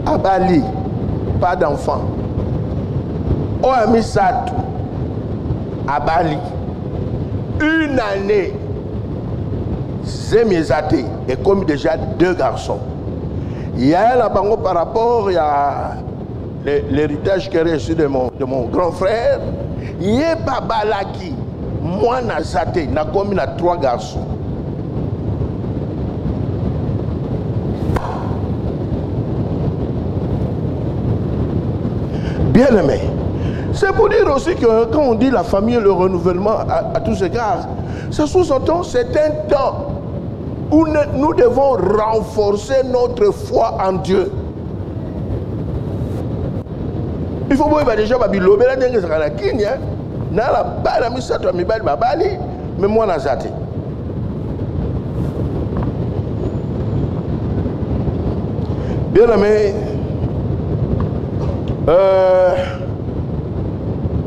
à Bali, pas d'enfant. On a mis ça à Bali. Une année, Zémiezate et comme déjà 2 garçons. Il y a là par rapport à l'héritage que j'ai reçu de mon grand frère. Il y a Babalaki, moi Nazate, n'a commis 3 garçons. Bien aimé. C'est pour dire aussi que quand on dit la famille et le renouvellement à tous égards, ça sous-entend c'est un temps où nous devons renforcer notre foi en Dieu. Il faut voir déjà Babylone, mais moi Nazate. Bien aimé,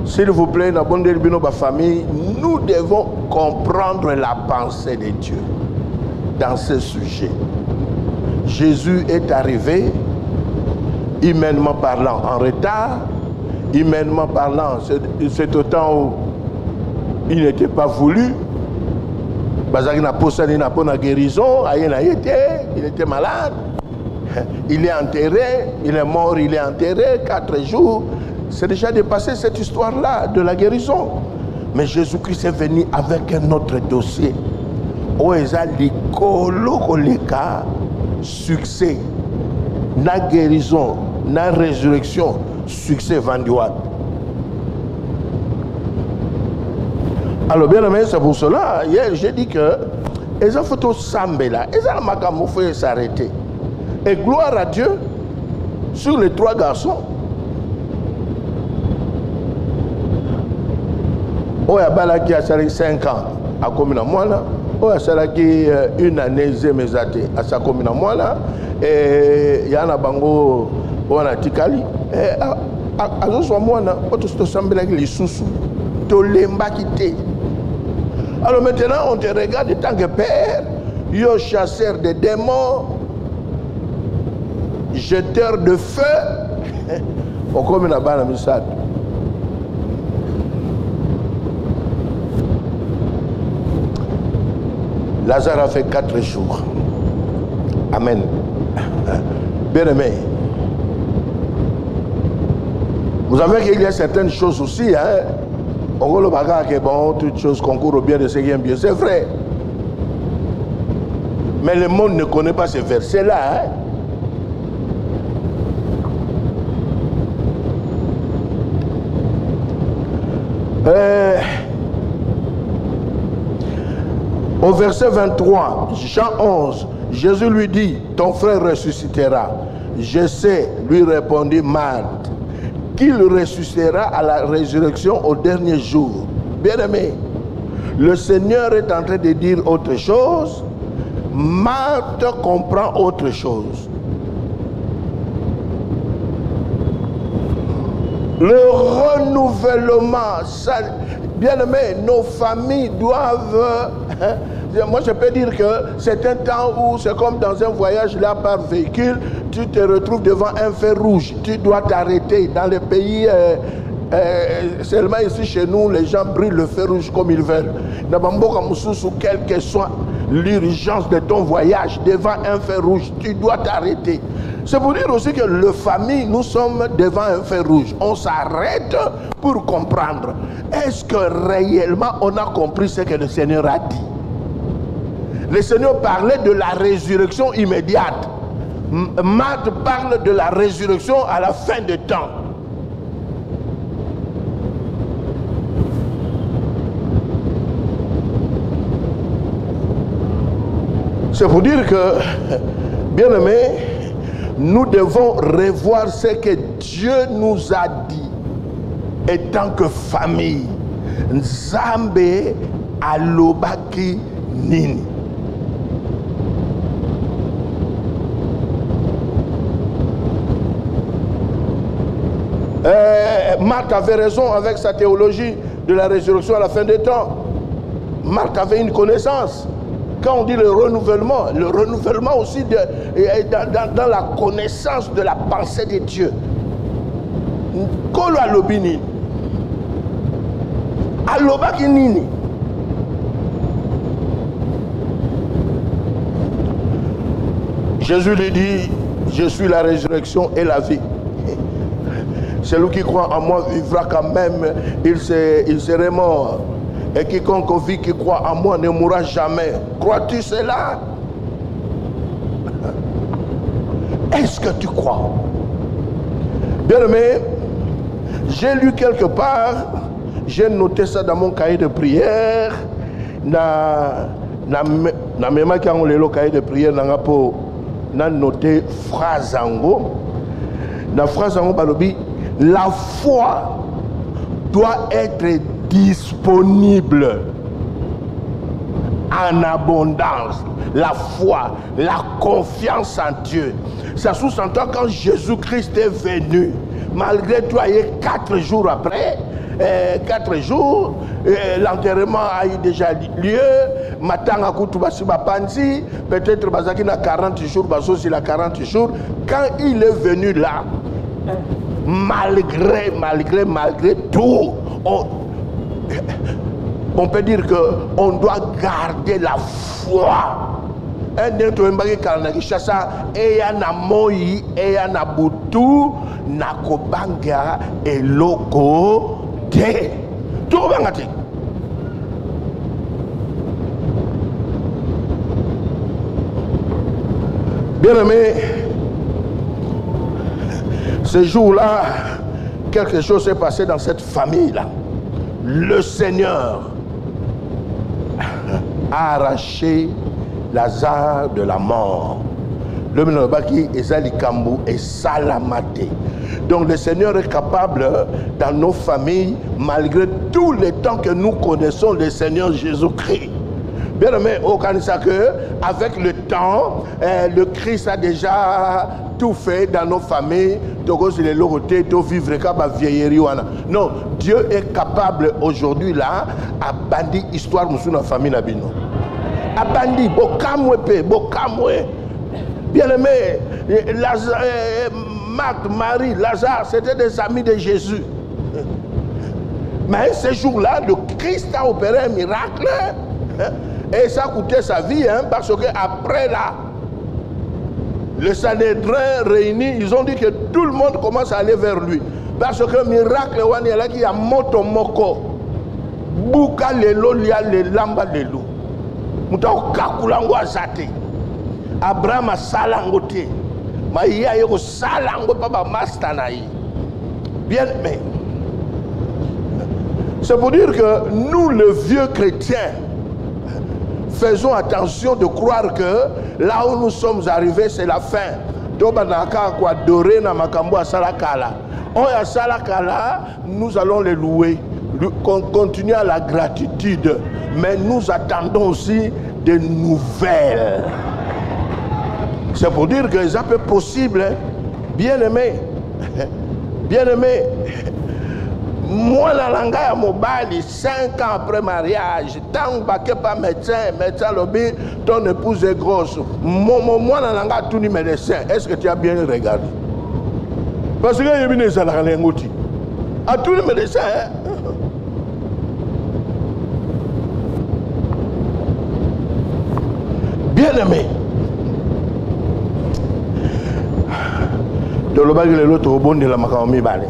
s'il vous plaît, dans la famille, nous devons comprendre la pensée de Dieu dans ce sujet. Jésus est arrivé, humainement parlant, en retard. Humainement parlant, c'est au temps où il n'était pas voulu. Il n'a pas de guérison, il était malade. Il est enterré, il est mort, il est enterré, 4 jours. C'est déjà dépassé cette histoire-là de la guérison. Mais Jésus-Christ est venu avec un autre dossier. Où il y a succès, la guérison, la résurrection, succès vendu. Alors bien aimé, c'est pour cela, hier j'ai dit que les photos semblent là, les gens faut s'arrêter. Et gloire à Dieu sur les 3 garçons. Oh, il y a 5 ans à Komina Moana. Oh, il y a une année Zémezate à sa Komina Moana. Et il y a un bango on a Tikali. Et à ce moment-là, on semble les sous-sous. Alors maintenant, on te regarde en tant que père, yo chasseur de démons, jeteur de feu. On comme la balle à Missad. Lazare a fait 4 jours. Amen. Bien aimé. Vous savez qu'il y a certaines choses aussi, hein. On voit le bagage que bon, toutes choses concourent au bien de ce qui est bien. C'est vrai. Mais le monde ne connaît pas ces versets-là, hein. Au verset 23, Jean 11, Jésus lui dit, ton frère ressuscitera. Je sais, lui répondit Marthe, qu'il ressuscitera à la résurrection au dernier jour. Bien-aimé, le Seigneur est en train de dire autre chose. Marthe comprend autre chose. Le renouvellement, bien-aimé, nos familles doivent... Moi, je peux dire que c'est un temps où c'est comme dans un voyage là par véhicule, tu te retrouves devant un feu rouge, tu dois t'arrêter. Dans les pays, seulement ici chez nous, les gens brûlent le feu rouge comme ils veulent. Quelle que soit l'urgence de ton voyage, devant un feu rouge, tu dois t'arrêter. C'est pour dire aussi que la famille, nous sommes devant un feu rouge. On s'arrête pour comprendre. Est-ce que réellement on a compris ce que le Seigneur a dit? Le Seigneur parlait de la résurrection immédiate. Marthe parle de la résurrection à la fin des temps. C'est pour dire que, bien aimé, nous devons revoir ce que Dieu nous a dit. Et tant que famille, Nzambe alobaki nini. Marthe avait raison avec sa théologie de la résurrection à la fin des temps. Marthe avait une connaissance. Quand on dit le renouvellement aussi dans la connaissance de la pensée de Dieu. Kolo alobini. Alobaki nini. Jésus lui dit, je suis la résurrection et la vie. Celui qui croit en moi vivra quand même, il serait mort. Et quiconque vit qui croit en moi ne mourra jamais. Crois-tu cela? Est-ce que tu crois? Bien-aimé, j'ai lu quelque part, j'ai noté ça dans mon cahier de prière. Na même quand on le cahier de prière, na noté phrase ango. La phrase ango balobi, la foi doit être disponible en abondance. La foi, la confiance en Dieu. Ça sous-entend quand Jésus-Christ est venu, malgré toi, il y a 4 jours après, 4 jours, l'enterrement a eu déjà lieu. Matanga Koutoubashi Bapanzi, peut-être Bazaki na 40 jours, Basosi la 40 jours. Quand il est venu là, malgré tout, on peut dire qu'on doit garder la foi. Un dentro mbaki kalnaki chassa eya na moi eya na butu na kobanga eloko te. To kobanga te. Bien-aimé, ce jour-là, quelque chose s'est passé dans cette famille-là. Le Seigneur a arraché Lazare de la mort. Le Menobaki et Zalikambu et Salamate. Donc le Seigneur est capable dans nos familles, malgré tous les temps que nous connaissons le Seigneur Jésus-Christ. Bien aimé, au Kanisa que avec le temps, le Christ a déjà tout fait dans nos familles. Non, Dieu est capable aujourd'hui là à bandir histoire de la famille Nabino. À bandir, bokamwe. Bien aimé, Marthe, Marie, Lazare, c'était des amis de Jésus. Mais ce jour-là, le Christ a opéré un miracle. Et ça a coûté sa vie, parce qu'après là, le Sanhédrin réuni, ils ont dit que tout le monde commence à aller vers lui. Parce que le miracle, il y a moto moko. Buka lelo lia le lamba lelo. Mutao kakulango azate. Abraham a salangote. Ma iya yoko salango papa mastanaï. Bien, mais c'est pour dire que nous, le vieux chrétien, faisons attention de croire que là où nous sommes arrivés, c'est la fin. Nous allons les louer, continuer à la gratitude, mais nous attendons aussi des nouvelles. C'est pour dire que ça peut être possible, bien aimé, bien aimé. Moi, la langue à Mobali, 5 ans après mariage, tant que pas médecin lobby, ton épouse est grosse. Moi, la langue à tous les médecins, est-ce que tu as bien regardé? Parce que il y a des gens qui à tous les médecins. Bien aimé. De l'obagi l'autre au bon de la Makaomi Bali.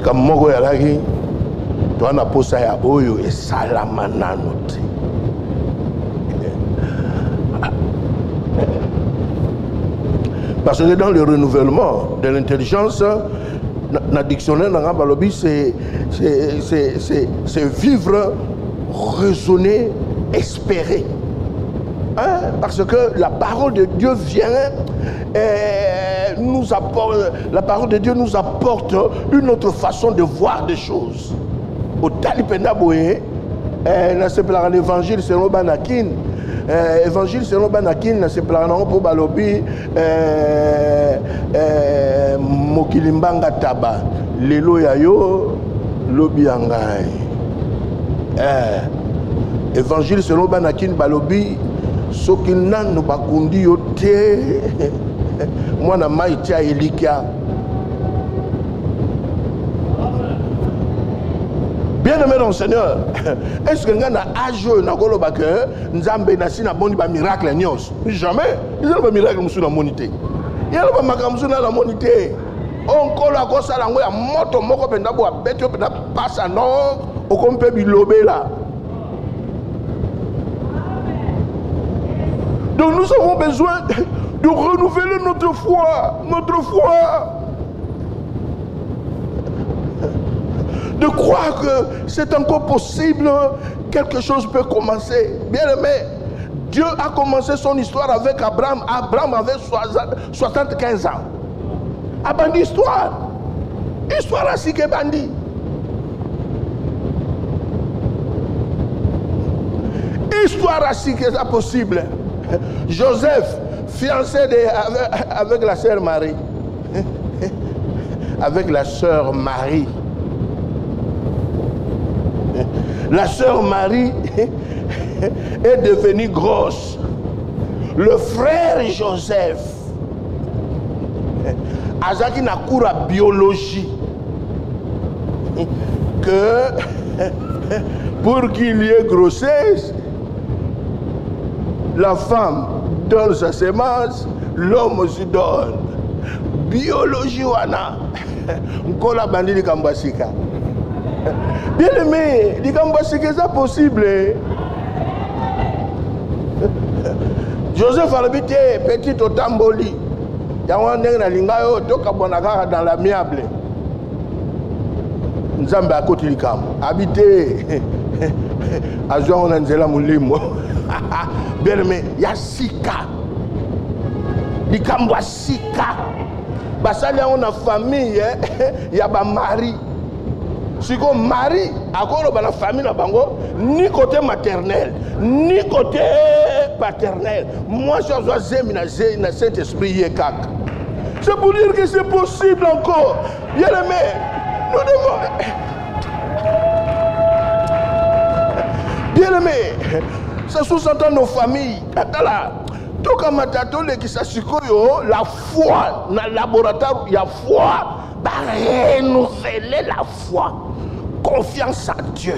Comme moko ya laki to na posa ya oyo esalama nano te. Parce que dans le renouvellement de l'intelligence, dans le dictionnaire c'est vivre, raisonner, espérer. Parce que la parole de Dieu vient nous apporte, la parole de Dieu nous apporte une autre façon de voir des choses. Au Talipenda Boye, l'évangile selon Banakin, évangile selon Banakin, c'est plan pour Balobi, Mokilimbanga Taba, Lelo Yayo, Lobiangai. Évangile selon Banakin Balobi, Sokinan no bakundi yote, moi na maitia elika. Bien-aimé dans le Seigneur, est-ce que nous avons un âge où nous avons un miracle? Jamais. Il n'y a pas de miracle dans la monité. Il n'y a pas de miracle dans la monité. On colle à cause de la moto, on peut passer à nord, on peut bilober là. Donc nous avons besoin de renouveler notre foi. Notre foi. De croire que c'est encore possible, quelque chose peut commencer. Bien aimé, Dieu a commencé son histoire avec Abraham. Abraham avait 75 ans. A bandi histoire. Histoire à Sike bandi. Histoire à Sike, c'est possible. Joseph, fiancé avec la sœur Marie. Avec la sœur Marie. La sœur Marie est devenue grosse. Le frère Joseph, Azaki n'a cours à biologie, que pour qu'il y ait grossesse, la femme donne sa semence, l'homme aussi donne. Biologie wana, Nkola bandi di Kambasika. Bien aimé, c'est que c'est possible. Joseph a habité petit au Tamboli. Il y a un dans l'amiable. Nous sommes à côté du camp. Habité à Jean Nanzela Moulimo. Bien aimé, il y a Sika. Il y a Sika. Parce qu'il y a une famille, il y a un mari. Si comme mari, à cause de la famille, ni côté maternel, ni côté paternel. Moi, je dois zéminer dans cet esprit. C'est pour dire que c'est possible encore. Bien aimé, nous devons. Bien aimé, ça sous-entend nos familles. Tout comme la foi, dans le laboratoire, il y a foi. Renouveler la foi, confiance à Dieu.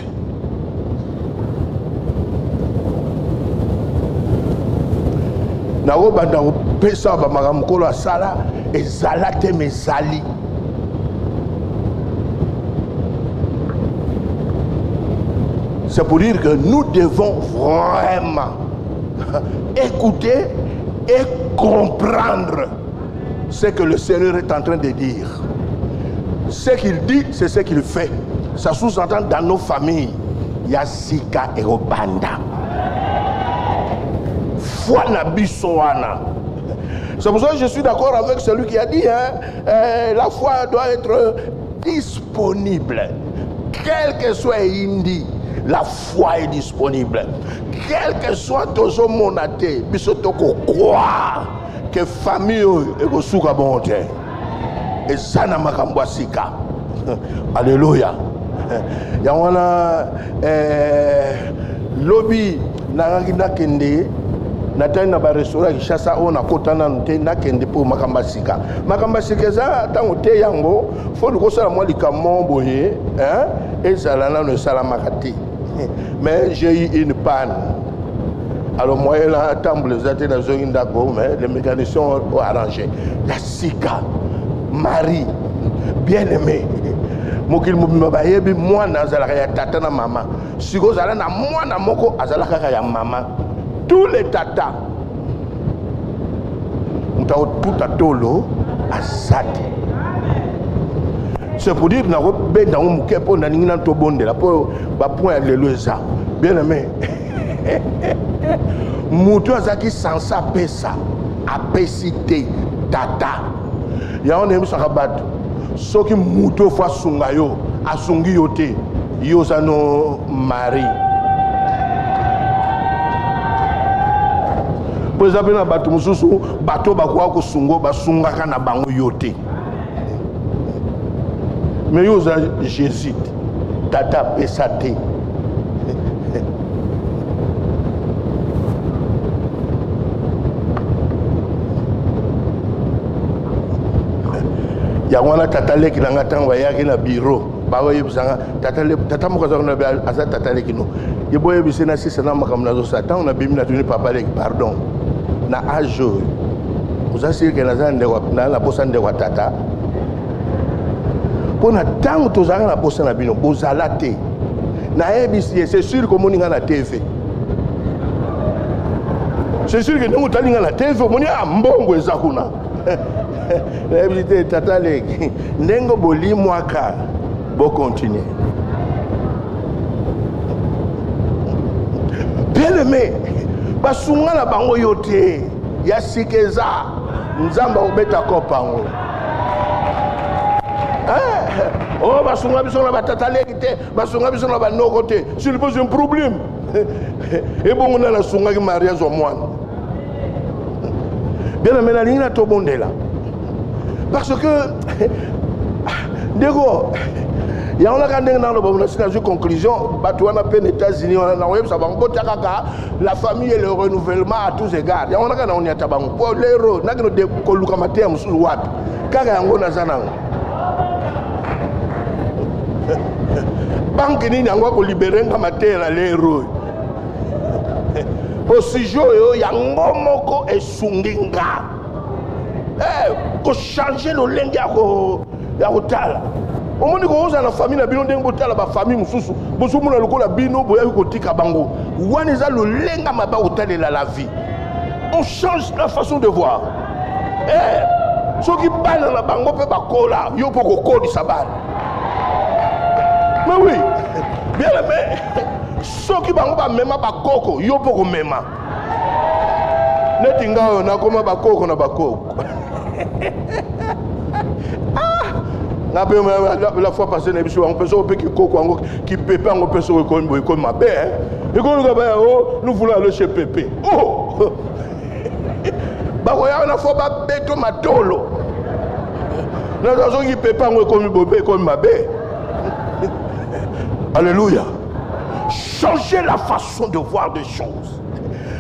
C'est pour dire que nous devons vraiment écouter et comprendre ce que le Seigneur est en train de dire. Ce qu'il dit, c'est ce qu'il fait. Ça sous-entend dans nos familles. Il y a Sika et Obanda. Foi na bisoana. C'est pour ça que je suis d'accord avec celui qui a dit la foi doit être disponible. Quel que soit Indi, la foi est disponible. Quel que soit Tozo Monate, Bisotoko croire que famille est au souka bonté. Et ça n'a pas Sika. Alléluia. Il y a un lobby na kende na tena ba restaurant qui chasse on a kotana na kende pour makamba Sika. Makamba Sika ça tango te yango faut ko sala moi likamon boye et ça là ne sala makati. Mais j'ai eu une panne. Alors moi là tamble zaté dans une d'accord mais les mécaniciens ont arrangé. La Sika Marie bien-aimée. Mokil mobimba yebi mwana azalaka ya tata na mama. Siko zala na mwana moko azalaka ya mama. Tous les tatas mutao puta tolo azati. C'est pour dire na ko benda muke po na ningina to bondela po ba point alléluia. Bien-aimé. Mutu azaki sansa pesa apesité tata. Ya on aime sakabat. Ce qui mouto fois sungayo asungi yote yosano mari. Pour exemple na bato mususu bato bakwa ko sungo basungaka na bango yote. Mais yosa Jésus tata pesate. Ya wana tata leki na ngata wayaki na bureau bawo yebisanga tata moko za na asa tata leki no yebo yebisena sisa na makamna zo satan na bimi na tuni papa leki pardon na ajo uzasiri ke na zande na posa nde wa tata pona tango tozanga na posa na bino bozala te na ebisi c'est sûr que moninga na TV c'est sûr que ndongo talinga na TV moni ambongo ezakuna la tata leki ndengo boli mwaka bo continuer. Bien aimé basunga na bango yote ya sikeza nzamba obeta kopango oh basunga biso na batata leki te basunga biso na banoko te s'il pose un problème et bon on a la sunga ki mariage au moine. Bien aimé na linga to bondela parce que Dego, il y a une conclusion, les États-Unis, la famille et le renouvellement à tous égards. Il y a une pour les héros, il y a banque ni n'angwa ko libérer ngamateur les héros. Pour ce jour, il y a un moko et sunginga. Ko changer le lenge ya kotala omoni ko oza na famille na bino ndenge botala ba famille mususu bosumuna lokola bino boya ko tika bango wana eza le lenga maba kotalela la vie. On change la façon de voir. Soki bana na bango pe bakola yo poko kodisa bana. Mais oui, bien aimé, soki bango ba mema bakoko yo poko mema. Netinga na koma bakoko na bakoko. La fois passée, on peut se qui Pépé, on peut se reconnaître comme ma belle. Et quand nous voulons aller chez Pépé. Oh! La fois, on ma tolo. Nous avons dit Pépé, on reconnaît comme ma belle. Alléluia. Changez la façon de voir des choses.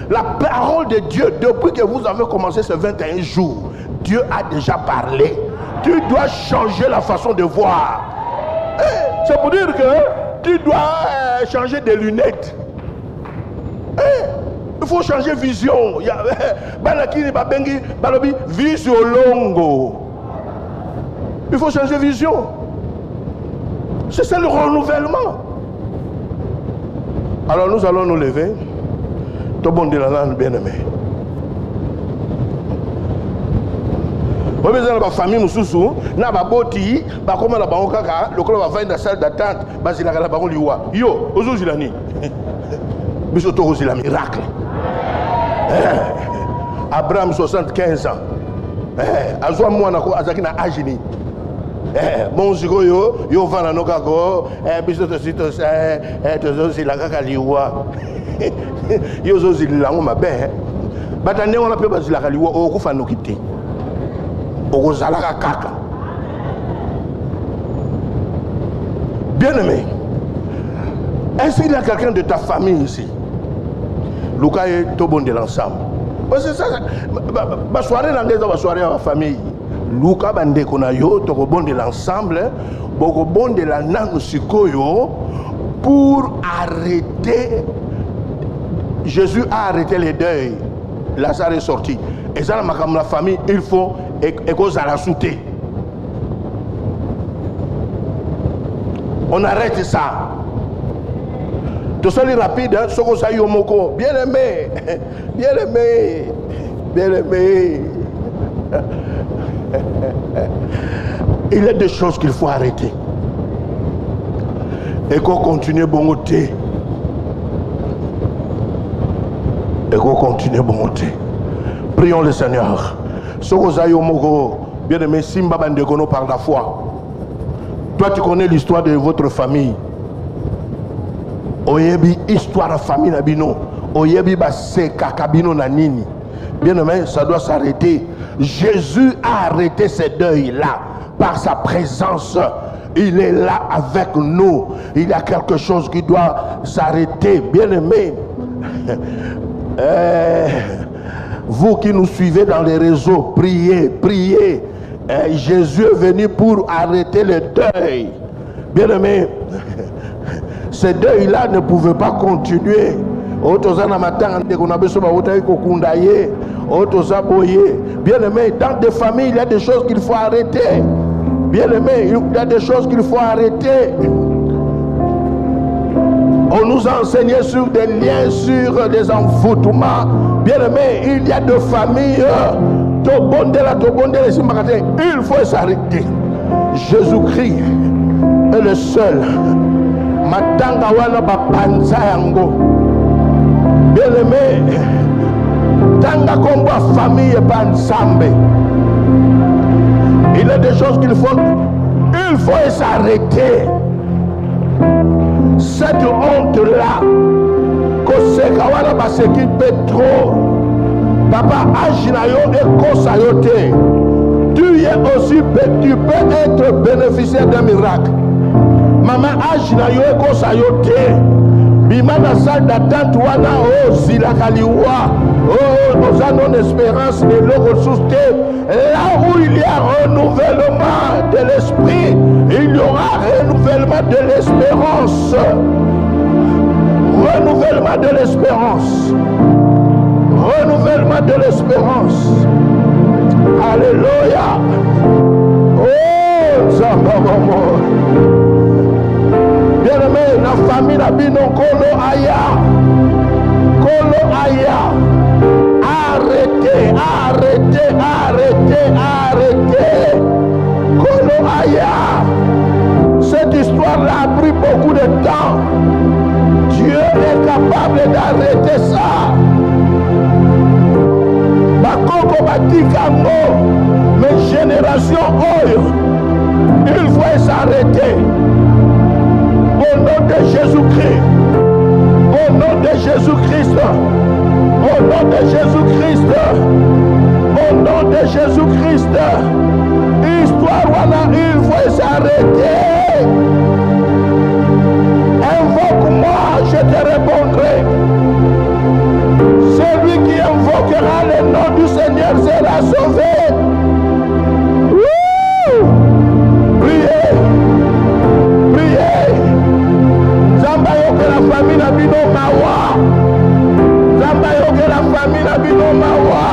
La parole de Dieu, depuis que vous avez commencé ces 21 jours, Dieu a déjà parlé. Tu dois changer la façon de voir. C'est pour dire que tu dois changer des lunettes. Il faut changer vision. Il faut changer vision. C'est ça le renouvellement. Alors nous allons nous lever. Tout le monde est là, bien aimé. Vous avez famille mususu na baboti ba koma la bango kaka lokola ba va dans salle d'attente bazila la bango liwa yo ozozila ni biso to ozila miracle. Abraham 75 ans azwa mwana ko azaki na agini bon ziko yo vana no kako biso to sito to zozila kaka liwa yo zozila ngo mabe batande on appelle bazila liwa o kufa no kité. Bien aimé, est-ce qu'il y a quelqu'un de ta famille ici? Lucas est tout bon de l'ensemble. C'est ça, ma soirée dans ma soirée à la famille. Lucas bande konayo, tout bon de l'ensemble, beaucoup bon de la nanosikoyo pour arrêter. Jésus a arrêté les deuils. Lazare est sorti. Et ça, dans la famille, il faut et cause à la souté. On arrête ça. Tout ça est rapide, hein? Ce qu'on sait yomoko. Bien aimé, bien aimé, bien aimé. Il y a des choses qu'il faut arrêter. Et qu'on continue bon côté. Et qu'on continue bon côté. Prions le Seigneur. Bien aimé, Simba Bandekono par la foi. Toi, tu connais l'histoire de votre famille. Oyebi, histoire de famille Nabino. Oyebi, c'est Kakabino Nanini. Bien aimé, ça doit s'arrêter. Jésus a arrêté ces deuils-là par sa présence. il est là avec nous. Il y a quelque chose qui doit s'arrêter, bien-aimés. Vous qui nous suivez dans les réseaux, priez, priez. Jésus est venu pour arrêter le deuil. Bien-aimés, ce deuil-là ne pouvait pas continuer. Bien-aimé, dans des familles, il y a des choses qu'il faut arrêter. Bien-aimé, il y a des choses qu'il faut arrêter. On nous a enseigné sur des liens, sur des envoûtements. Bien-aimé, il y a des familles. Il faut s'arrêter. Jésus-Christ est le seul. Bien-aimé, tanga komba famille et pas ensemble. Il y a des choses qu'il faut s'arrêter. Cette honte-là, que c'est kawana parce qu'il peut trop. Papa Ajinayo et Kosayote. Tu es aussi, tu peux être bénéficiaire d'un miracle. Maman Ajinayo et Kosayote. Bimana salle d'attente wana oh silakaliwa oh nous avons espérance de l'eau ressource. Là où il y a renouvellement de l'esprit, il y aura renouvellement de l'espérance. Renouvellement de l'espérance. Renouvellement de l'espérance. Alléluia. Oh Zambabamo. Bien-aimé, la famille n'a bino Kolo Aya. Kolo Aya. Arrêtez, arrêtez, arrêtez, arrêtez. Kolo Aya. Cette histoire-là a pris beaucoup de temps. Dieu est capable d'arrêter ça. Bakoko Batikambo, mes générations, il faut s'arrêter. Au nom de Jésus-Christ, au nom de Jésus-Christ, au nom de Jésus-Christ, au nom de Jésus-Christ, histoire, il faut s'arrêter. Invoque-moi, je te répondrai. Celui qui invoquera le nom du Seigneur sera sauvé. Priez, priez. Zambayo que la famille n'a bino mawa. Zambayo que la famille n'a bino mawa.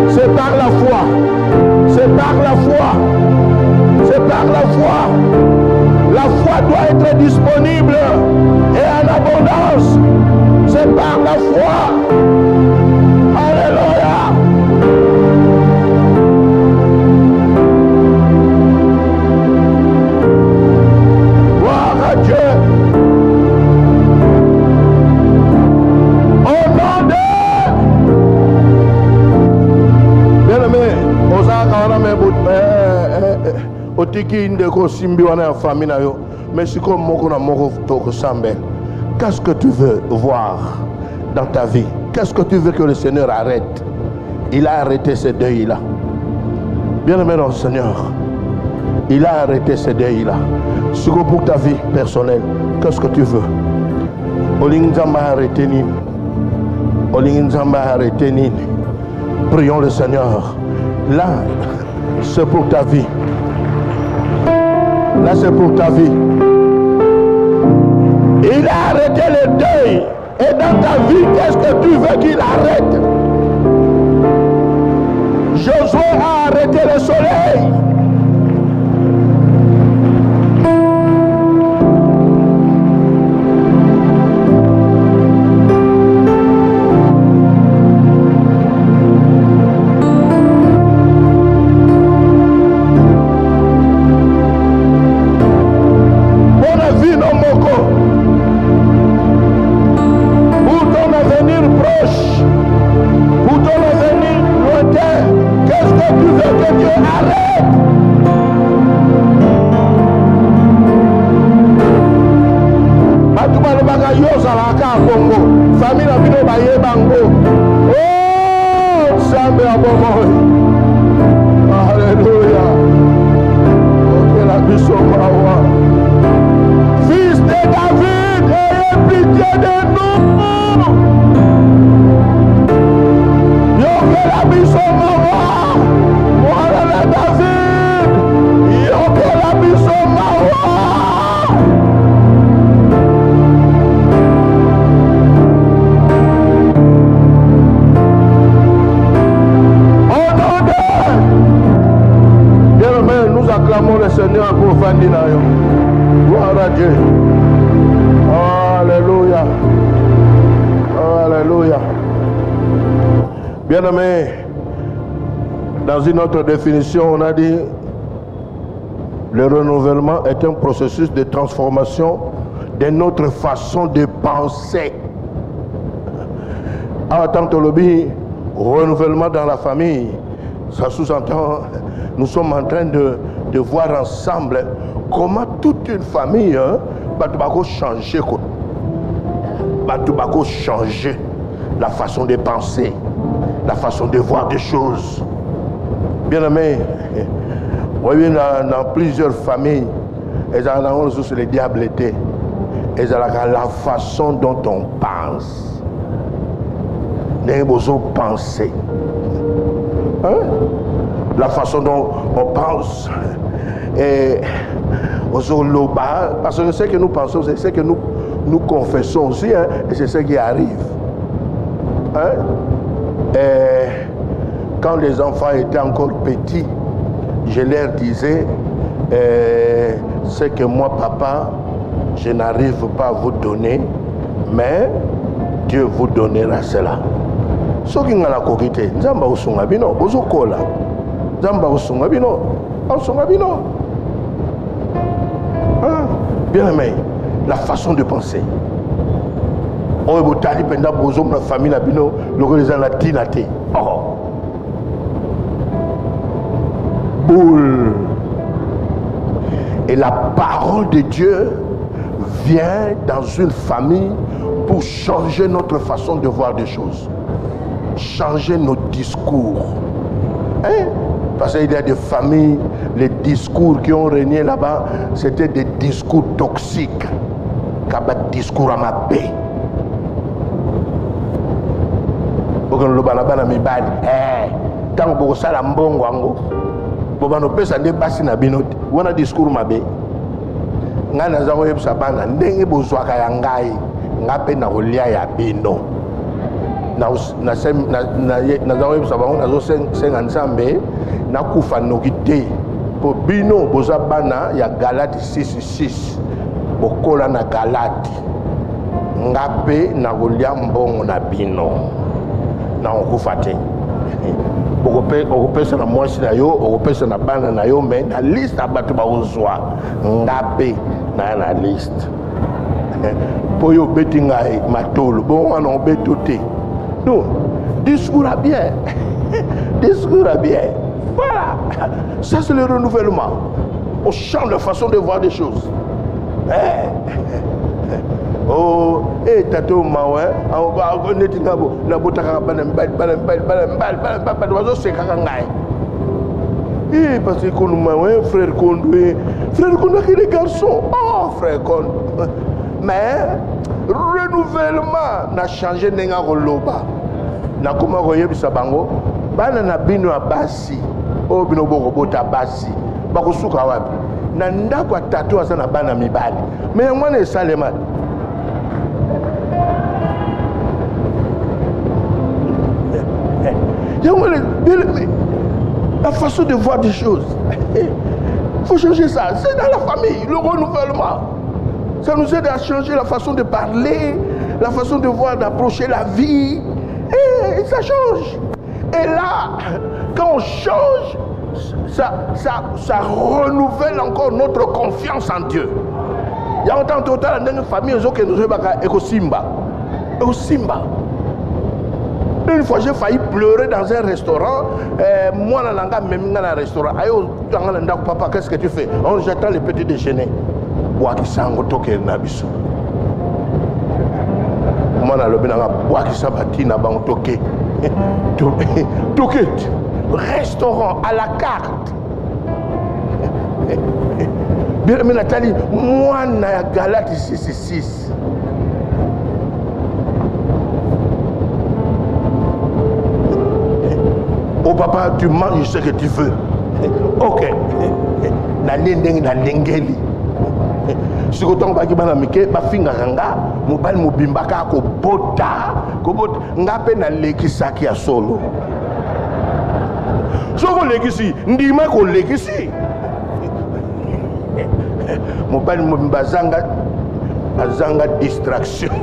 C'est par la foi. C'est par la foi. C'est par la foi. La foi doit être disponible et en abondance. C'est par la foi. Alléluia. Gloire à Dieu. Au nom de... Bien-aimé, otiki ndeko simbi wana famille na yo mais si comme moko na moko toko sambel. Qu'est-ce que tu veux voir dans ta vie? Qu'est-ce que tu veux que le Seigneur arrête? Il a arrêté ce deuil-là. Bien-aimé dans le Seigneur, il a arrêté ce deuil-là. Si pour ta vie personnelle, qu'est-ce que tu veux? Olinzamba arrêté ni. Olinzamba arrêté ni. Prions le Seigneur. Là, c'est pour ta vie. Là, c'est pour ta vie. Il a arrêté le deuil. Et dans ta vie, qu'est-ce que tu veux qu'il arrête? Josué a arrêté le soleil. Alléluia. Ok, la biso mawa. Fils de David, ayez pitié de nous. Ok, la biso mawa. Voilà David. Ok, la biso mawa. Nous acclamons le Seigneur pour Fandinayo. Gloire à Dieu. Alléluia. Alléluia. Bien-aimé, dans une autre définition, on a dit le renouvellement est un processus de transformation de notre façon de penser. En tant que lobby, renouvellement dans la famille, ça sous-entend, nous sommes en train de voir ensemble comment toute une famille va changer, changer la façon de penser, la façon de voir des choses. Bien aimé, voyez dans plusieurs familles, elles ont sur les diables étaient, elles ont la façon dont on pense, les besoins penser. Hein? La façon dont on pense et parce que ce que nous pensons, c'est ce que nous confessons aussi, hein, et c'est ce qui arrive. Hein? Et quand les enfants étaient encore petits, je leur disais ce que moi, papa, je n'arrive pas à vous donner, mais Dieu vous donnera cela. Ce qui est la coquette, nous avons bien aimé, la façon de penser. On est botali pendant bozo la famille la bino, le les la tinate. Oh. Boule. Et la parole de Dieu vient dans une famille pour changer notre façon de voir des choses. Changer nos discours. Hein? Parce qu'il y a des familles, les discours qui ont régné là-bas, c'était des discours toxiques. Des discours à ma paix. Quand on a mis bad, tant que vous avez un bon wango, vous avez un peu de basse na binot, vous avez un discours ma paix. Vous avez un peu de sabana, vous avez un peu de yangai, vous avez un peu de bino. Na kufa nokite po bino boza bana ya Galati 6:6 bokola na Galati ngape na kolia mbongo na bino na okufa te okopesa na mwasi na yo okopesa na bana na yo me na liste abatu baozwa ngape na liste po yo beti ngai matolo bon wana obeto te non discours à bien discours à bien. Voilà, ça c'est le renouvellement. On change la façon de voir des choses. Oh, tato mawe, on est na botaka parce que nous mawe frère Kondo qui les garçons. Oh frère Kondo. Mais renouvellement n'a changé n'enga roloba. Na kuma koyebisa bango bana na bino abasi o bino boko bota basi bakosuka wapi na ndako atatu asa na bana mibali mais mwana esalema la façon de voir des choses. Il faut changer ça. C'est dans la famille, le renouvellement. Ça nous aide à changer la façon de parler, la façon de voir, d'approcher la vie. Et ça change. Et là, quand on change, ça renouvelle encore notre confiance en Dieu. Il y a autant total dans une famille qui nous a Simba. Une fois, j'ai failli pleurer dans un restaurant. Moi, même dans un restaurant. Papa, qu'est-ce que tu fais? J'attends le petit déjeuner. Moi, je suis restaurant à la carte. Bien aimé Nathalie, moi na Galate 6:6. Oh papa, tu manges ce que tu veux. Ok. Na lendeng na lengeli. Sikoto ngaki bana mike ba finga ranga, mobali mobimbaka ko bota ngape na lekisaki ya solo. Soko lekisi, ndima ko lekisi. Mobali mobimbazanga azanga distraction.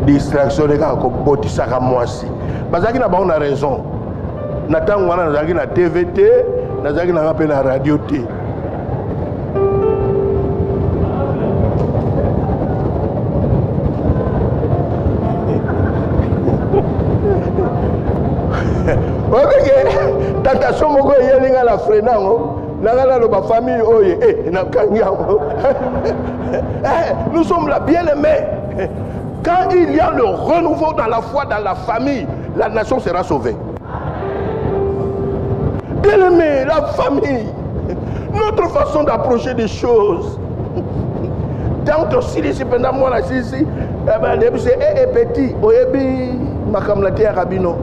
Distraction de ka ko botisaka mwasi. Bazaki na ba on a raison. Natango wana nazaki na TVT, nazaki na ngape na radio T. Tentation moko yelinga la frenango nangala lo ba famille oye na kanyango. Nous sommes là bien aimés. Quand il y a le renouveau dans la foi dans la famille, la nation sera sauvée. Bien aimé, la famille, notre façon d'approcher des choses. Tant aussi les pendant moi là ici, c'est petit, oyebi makamlati rabino.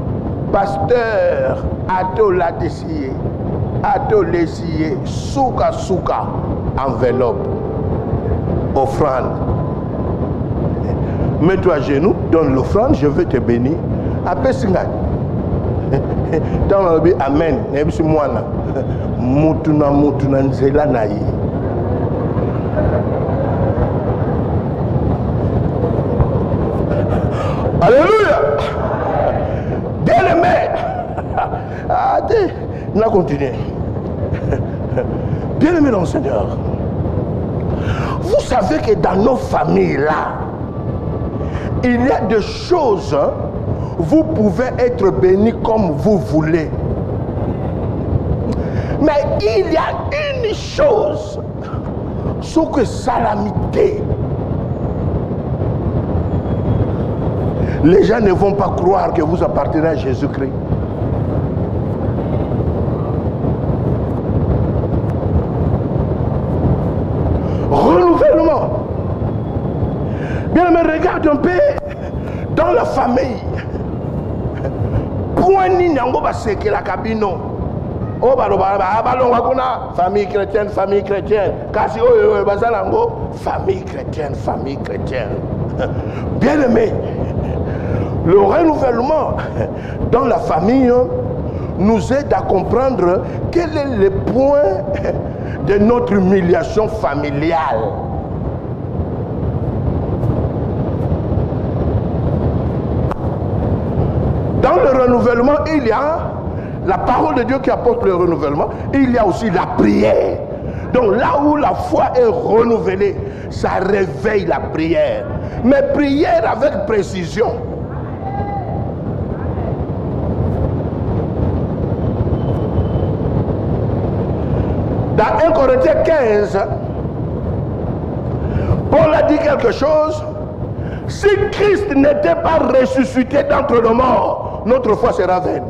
Pasteur, ato latessier, ato lessier, souka, enveloppe, offrande. Mets-toi à genoux, donne l'offrande, je vais te bénir. Après singa. Dans le amen, nebisi mwana. Mutuna nzela na yi. Alléluia. Bien-aimé. Attends, on a continué. Bien-aimé dans le Seigneur. Vous savez que dans nos familles là, il y a des choses, vous pouvez être bénis comme vous voulez. Mais il y a une chose, ce que salamité. Les gens ne vont pas croire que vous appartenez à Jésus-Christ. Renouvellement. Bien, mais regarde un peu dans la famille. Point ni nango ba seke la cabino. Oh famille chrétienne, famille chrétienne. Kasi oh bazalango famille chrétienne. Bien aimé. Le renouvellement dans la famille nous aide à comprendre quel est le point de notre humiliation familiale. Dans le renouvellement, il y a la parole de Dieu qui apporte le renouvellement. Il y a aussi la prière. Donc là où la foi est renouvelée, ça réveille la prière. Mais prière avec précision. Dans 1 Corinthiens 15, Paul a dit quelque chose. Si Christ n'était pas ressuscité d'entre les morts, notre foi sera vaine.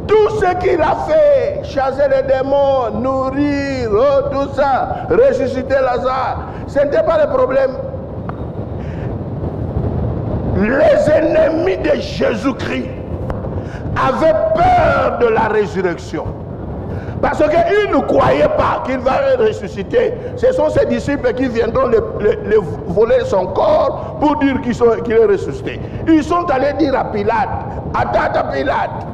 Tout ce qu'il a fait, chasser les démons, nourrir, tout ça, ressusciter Lazare, ce n'était pas le problème. Les ennemis de Jésus-Christ avaient peur de la résurrection. Parce qu'ils ne croyaient pas qu'il va ressusciter. Ce sont ses disciples qui viendront le voler son corps pour dire qu'il est ressuscité. Ils sont allés dire à Pilate, attends Pilate.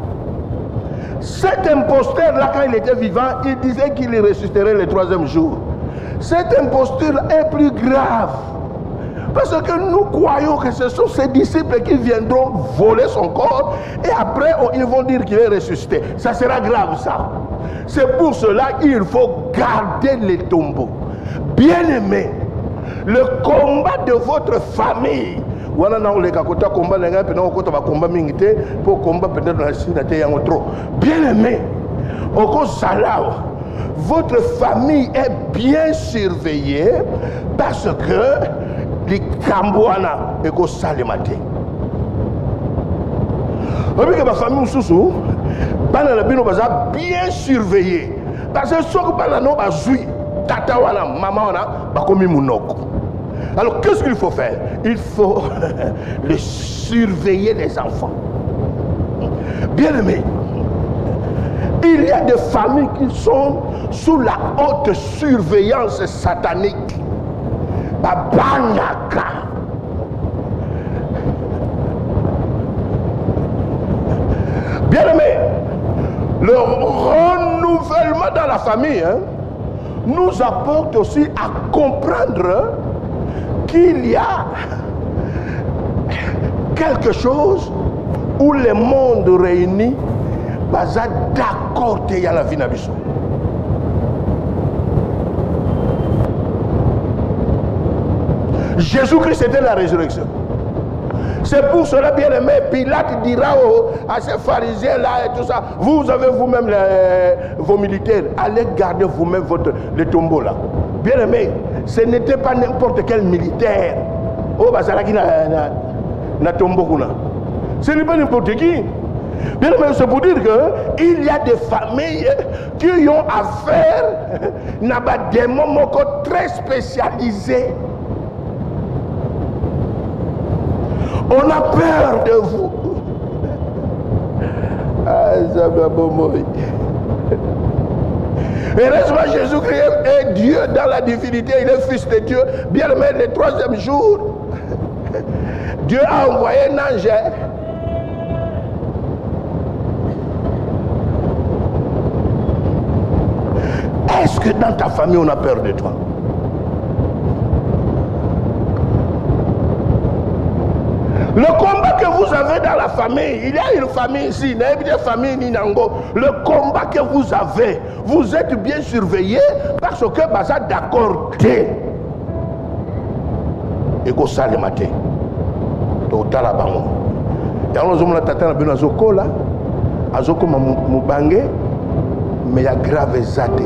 Cet imposteur-là, quand il était vivant, il disait qu'il ressusciterait le 3e jour. Cette imposture est plus grave. Parce que nous croyons que ce sont ses disciples qui viendront voler son corps et après ils vont dire qu'il est ressuscité. Ça sera grave ça. C'est pour cela qu'il faut garder les tombeaux. Bien-aimés, le combat de votre famille. Bien-aimés, votre famille est bien surveillée parce que les Cambouana et go salemate. Avec ma famille sous bana bino baza bien surveillé parce que soki bana no bazui tata wana mama wana bakomi munoko. Alors qu'est-ce qu'il faut faire? Il faut les surveiller les enfants. Bien aimé, il y a des familles qui sont sous la haute surveillance satanique. Babanaka. Bien aimé, le renouvellement dans la famille nous apporte aussi à comprendre qu'il y a quelque chose où le monde réuni baza d'accord il y a la vie nabiso. Jésus-Christ était la résurrection. C'est pour cela, bien aimé, Pilate dira à ces pharisiens là et tout ça, vous avez vous-même vos militaires, allez garder vous-même les tombeaux là. Bien aimé, ce n'était pas n'importe quel militaire. Oh, bah ça là qui na tombeau kuna. Ce n'est pas n'importe qui. Bien aimé, c'est pour dire qu'il y a des familles qui ont affaire à des démons très spécialisés. On a peur de vous. Heureusement, Jésus-Christ est Dieu dans la divinité, il est fils de Dieu. Bien aimé, le troisième jour, Dieu a envoyé un ange. Est-ce que dans ta famille, on a peur de toi? Le combat que vous avez dans la famille, il y a une famille ici, il y a une famille Ninango. Le combat que vous avez, vous êtes bien surveillé parce que baza d'accord. Et que ça le matin. Donc t'as la bango. Et alors nous avons la tata na bino azoko là, azoko mubange, mais il y a grave zate.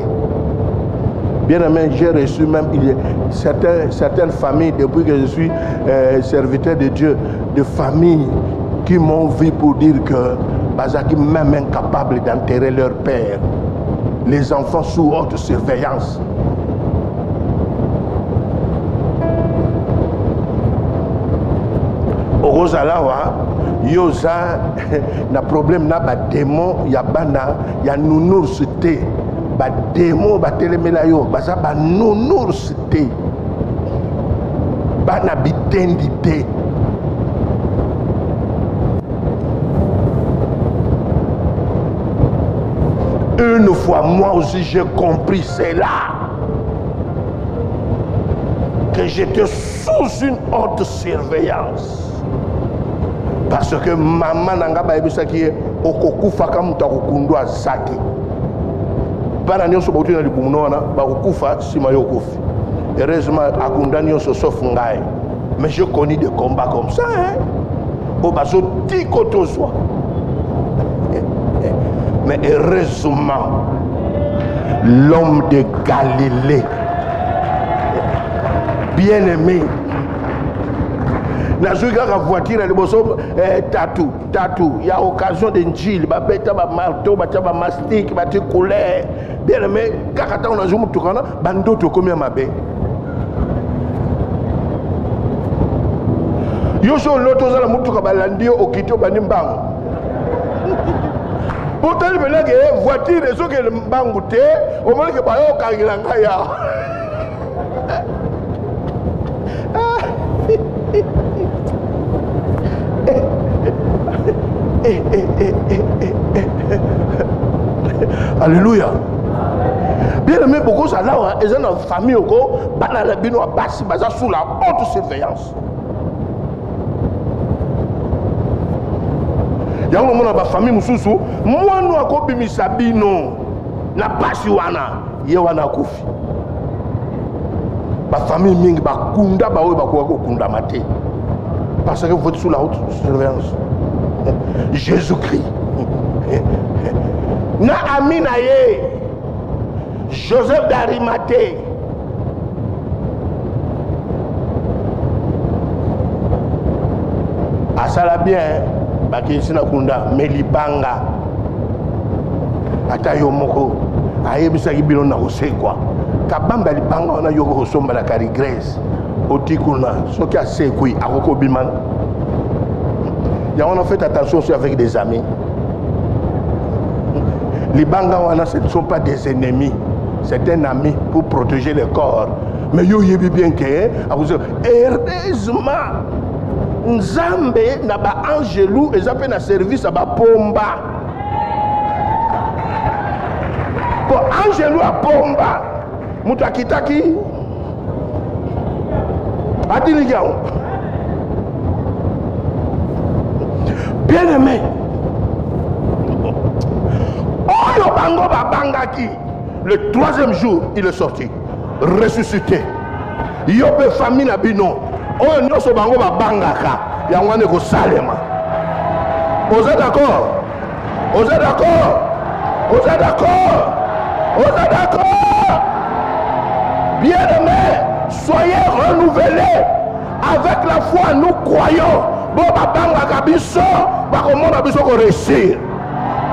Bien aimé, j'ai reçu même certaines familles, depuis que je suis serviteur de Dieu, de familles qui m'ont vu pour dire que Bazaki même incapable d'enterrer leur père. Les enfants sous haute surveillance. Au Rosalawa, yoza na problème na ba démon ya bana ya nounours te. Ba démon ba telemela yo baza ba nounours te. Bana bitendi te. Une fois, moi aussi, j'ai compris cela. Que j'étais sous une haute surveillance. Parce que maman n'a pas dit qui est au kokufa comme ta kokundwa zaki. Bana nyonso bauti na libumu na ba kokufa sima yo kofi. Heureusement akunda nyonso sauf ngai. Mais je connais des combats comme ça hein. Au baso tiko tozwa. Mais heureusement, l'homme de Galilée, bien aimé, n'a joué la voiture, tatou, il y a occasion d'un gil, un marteau, un mastic, un colère, bien aimé, quand on a joué tout ça, bando to combien ma baie. Yoso l'autre la mutuka balandio okito banimbango. Pourtant, il y a une voiture, et ceux qui ont bangouté, au moins que les gens Alléluia. Bien aimé, beaucoup ça là, ils ont une famille, ils sont sous la haute surveillance. Il y a une famille mususu, moi nous avons bisabino na pasi wana yewana kufi. Ba famille mingi ba kunda ba we ba ko kunda maté. Parce que vous êtes sous la haute surveillance. Jésus-Christ. Na amina ye Joseph d'Arimathée. Ah ça l'a bien. Bakisina kunda melibanga ata yo moko ayebisaki bino na kosekwa kabamba libanga wana yo kosomba na karigrese otikuna soki asekwi akokobima yango na fait attention aussi avec des amis libanga wana ce ne sont pas des ennemis c'est un ami pour protéger le corps mais yo yebi bien que heureusement nzambe na ba angelou ezape na service à ba pomba pour angelou a pomba mutu akitaki adiligiao bien aimé oyo bango babangaki le 3e jour il est sorti ressuscité yo pe famille na bino oyo nyonso bango babangaka yango wana ekosalema oza d'accord oza d'accord oza d'accord oza d'accord bien aimé soyez renouvelés avec la foi nous croyons bon babangaka biso bakomona biso ko réussir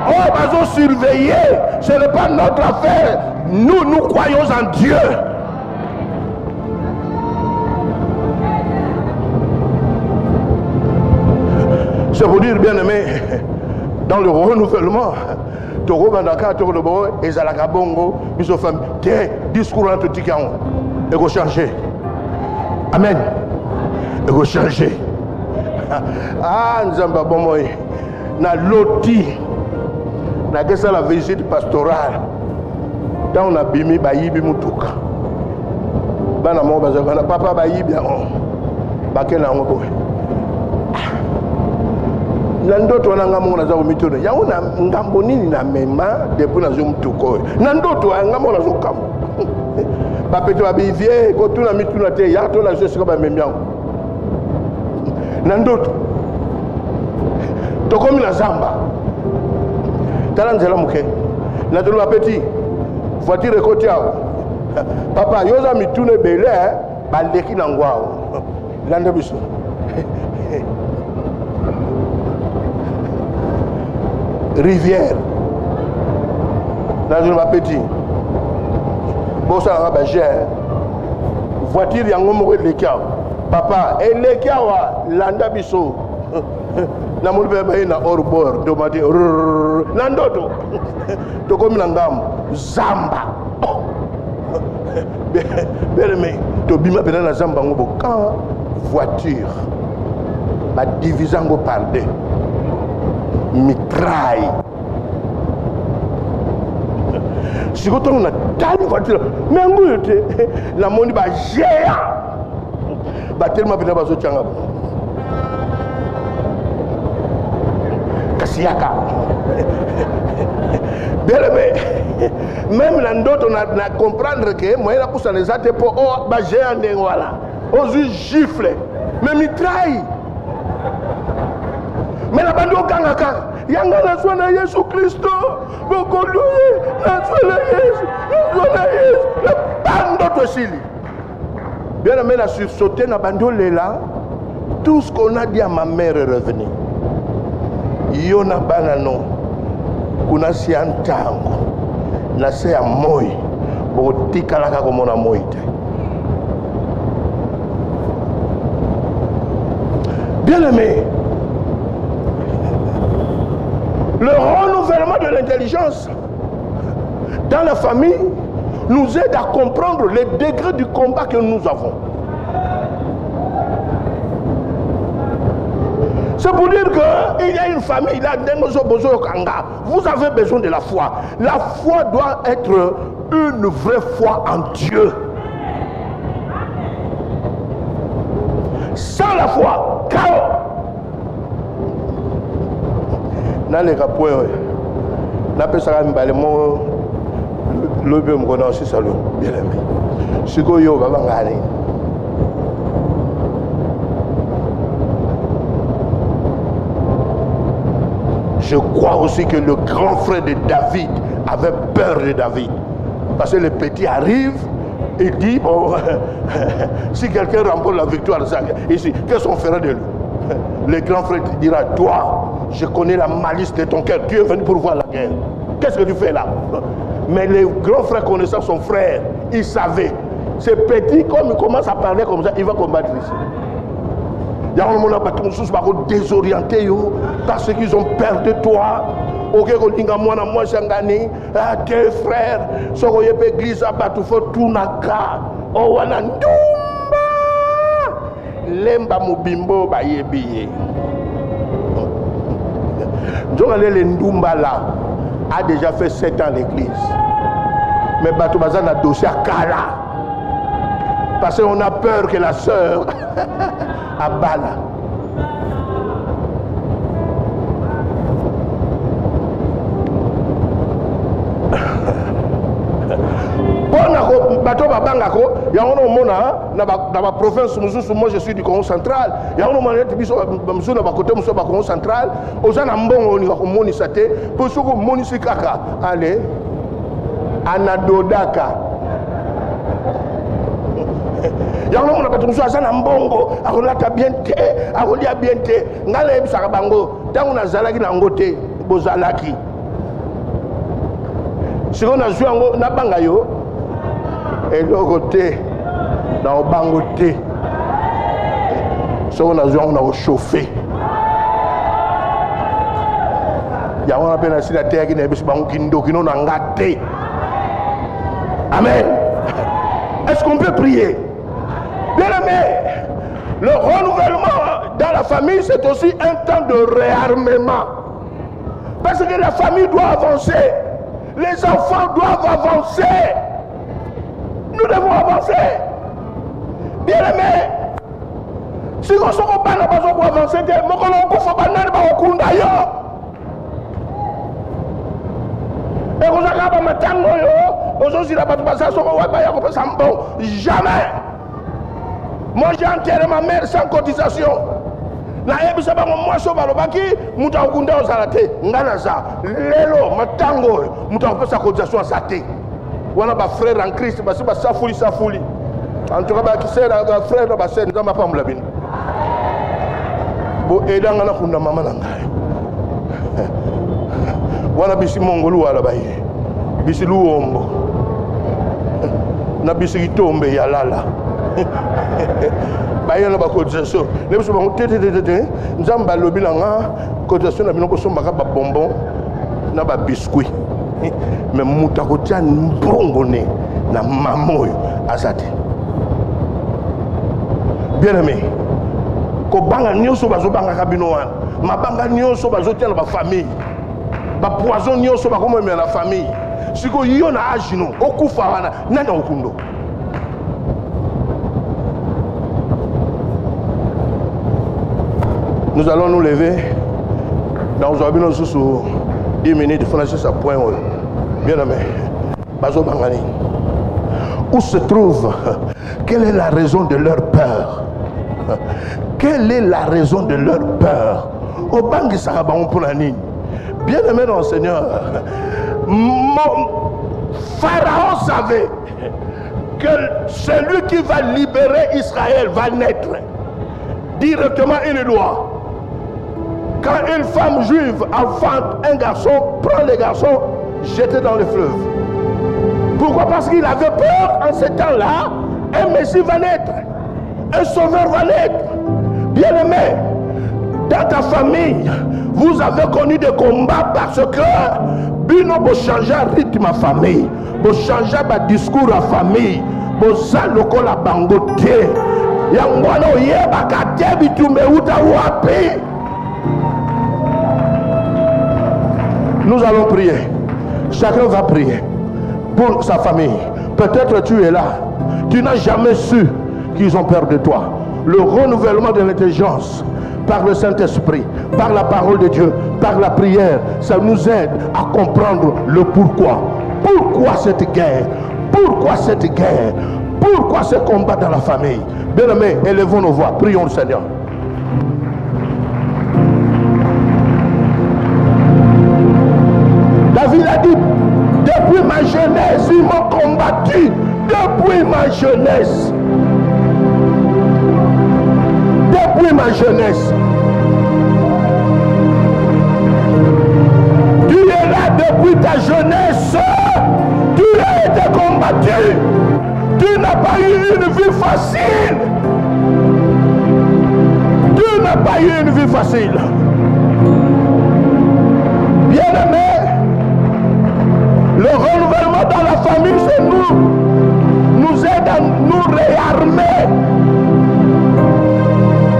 oh bazo surveiller ce n'est pas notre affaire nous croyons en Dieu. C'est pour dire, bien aimé, dans le renouvellement, Toro Bandaka, Toro Lobo, et Zalaka Bongo, Bisofam, tes discours en tout cas, et vous changer. Amen. Et vous changer. Ah, Nzamba Bomoy, na loti, na gesa la visite pastorale, dans la bimi, bayibi mutuka. Bana mo bazakana, papa bayibi, bakena ngoboy. Na ndoto wana ngambo naza komitono yango na ngambo nini na mema depuis na zo mtuko na ndoto ngambo nazo kambo ba peto ba bivie ko tuna mituna te ya to la zo sika ba membiango na ndoto tokomi na zamba tala nzela muke na tolo ba petit voiture ko tiao papa yoza mitune bele ba leki na ngwao lande biso rivière dans un petit bon ça va gère voiture yango moko lekia papa et lekia wa landa biso na mo be na hors bord do mati na ndoto to komi na ngam zamba beleme to bima pena na zamba ngobo quand voiture ba divisango par deux mitraille. Si vous avez une voiture, mais la monnaie va géant. Tellement bien bazo tchanga. Kasiaka. Bien aimé. Même la ndoto na comprendre que moi la pousse les até pour oh ba géant voilà. Aux gifle. Mais mitraille. Mais la bande au Kangaka, yanga na soina Yesu Christo, bokolo na soina Yesu, na soina Yesu, la bande de Sili. Bien aimé, la sursauté na bande là, tout ce qu'on a dit à ma mère est revenu. Yona banano, kuna si antango, na se a moi, botika la kako mona moite. Bien aimé. Le renouvellement de l'intelligence dans la famille nous aide à comprendre les degrés du combat que nous avons. C'est pour dire qu'il y a une famille là, vous avez besoin de la foi. La foi doit être une vraie foi en Dieu. Sans la foi, chaos. Dans les rapports, je crois aussi que le grand frère de David avait peur de David. Parce que le petit arrive et dit, bon, si quelqu'un remporte la victoire ici, qu'est-ce qu'on fera de lui? Le grand frère dira, toi, je connais la malice de ton cœur. Tu es venu pour voir la guerre. Qu'est-ce que tu fais là? Mais les grands frères connaissant son frère, ils savaient. Ce petit, comme il commence à parler comme ça, il va combattre ici. Il y a un moment où ils sont désorientés parce qu'ils ont peur de toi. Ok, moi, tes frères, sont en église, ils font tout naka. Oh, wana ndumba. Lemba mubimbo ba yebiye. Le ndumba là a déjà fait 7 ans à l'église. Mais Batou Bazan a dossier à Kala. Parce qu'on a peur que la sœur a bala. Bateau Babangako, il y a un moment dans ma province, moi je suis du Congo central. Il y a un moment où je suis dans ma côté, du Congo central. Aux gens en bon, on y a pour ceux qui ont kaka, allez, Anadodaka. Il y a un moment où je suis en bongo, à Rolaka bien té, à Rolia bien té, Nale Sarabango, tant on a Zalaki Nangote, Bozalaki. Si on a joué en Nabangayo, et de l'autre côté, dans le bangoté, si on a joué, on a chauffé. Il y a un appel à la terre qui n'est pas kindo, qui n'a gâté. Amen. Est-ce qu'on peut prier? Bien aimé, le renouvellement dans la famille, c'est aussi un temps de réarmement. Parce que la famille doit avancer. Les enfants doivent avancer. Nous devons avancer. Bien aimé, si nous sommes pas pour avancer, nous devons avancer. Et vous avez jamais. Moi j'ai enterré ma mère sans cotisation. Na ebisa ba moi so balobaki muta okunda ozalate ngana za lelo matango muta opesa cotisation azate. Wana ba frère en Christ ba safuli. En tout cas ba kisera ba frère ba sene nzamba pa mulabini. Bo edanga na kunda mama na ngai. Wana bisi mongolu wala baye. Bisi luombo. Na bisi kitombe ya lala. Baye na ba cotisation. Ne biso ba tete nzamba lobi na nga cotisation na bino ko somba ba bonbon na ba biscuit. Mais muta ko tia mbongo ne na mamoyo azate. Bien aimé. Ko banga nyoso bazo banga kabino wana. Mabanga nyoso bazo tia na ba famille. Ba poison nyoso ba komo na famille. Siko yo na ajino okufa wana nana okundo. Nous allons nous lever dans nos sous 10 minutes de franchir sa point. Bien aimé. Bazo Bangani. Où se trouve? Quelle est la raison de leur peur? Quelle est la raison de leur peur? Au Bangi Sarabon pour la ligne. Bien aimé dans le Seigneur. Pharaon savait que celui qui va libérer Israël va naître directement une loi. Quand une femme juive enfante un garçon, prend le garçon, jette dans le fleuve. Pourquoi? Parce qu'il avait peur en ce temps-là, un Messie va naître, un sauveur va naître. Bien aimé, dans ta famille, vous avez connu des combats parce que Bino vous changez le rythme à famille, vous changez le discours à famille, vous allez le la bangoté. Yangwano yeba katebi tumeuta wapi. Nous allons prier. Chacun va prier pour sa famille. Peut-être tu es là. Tu n'as jamais su qu'ils ont peur de toi. Le renouvellement de l'intelligence par le Saint-Esprit, par la parole de Dieu, par la prière, ça nous aide à comprendre le pourquoi. Pourquoi cette guerre? Pourquoi cette guerre? Pourquoi ce combat dans la famille? Bien aimés, élevons nos voix. Prions le Seigneur. David a dit, depuis ma jeunesse, ils m'ont combattu. Depuis ma jeunesse. Depuis ma jeunesse. ta jeunesse, tu as été combattu. Tu n'as pas eu une vie facile. Tu n'as pas eu une vie facile. Bien-aimé, le renouvellement dans la famille, c'est nous aide à nous réarmer.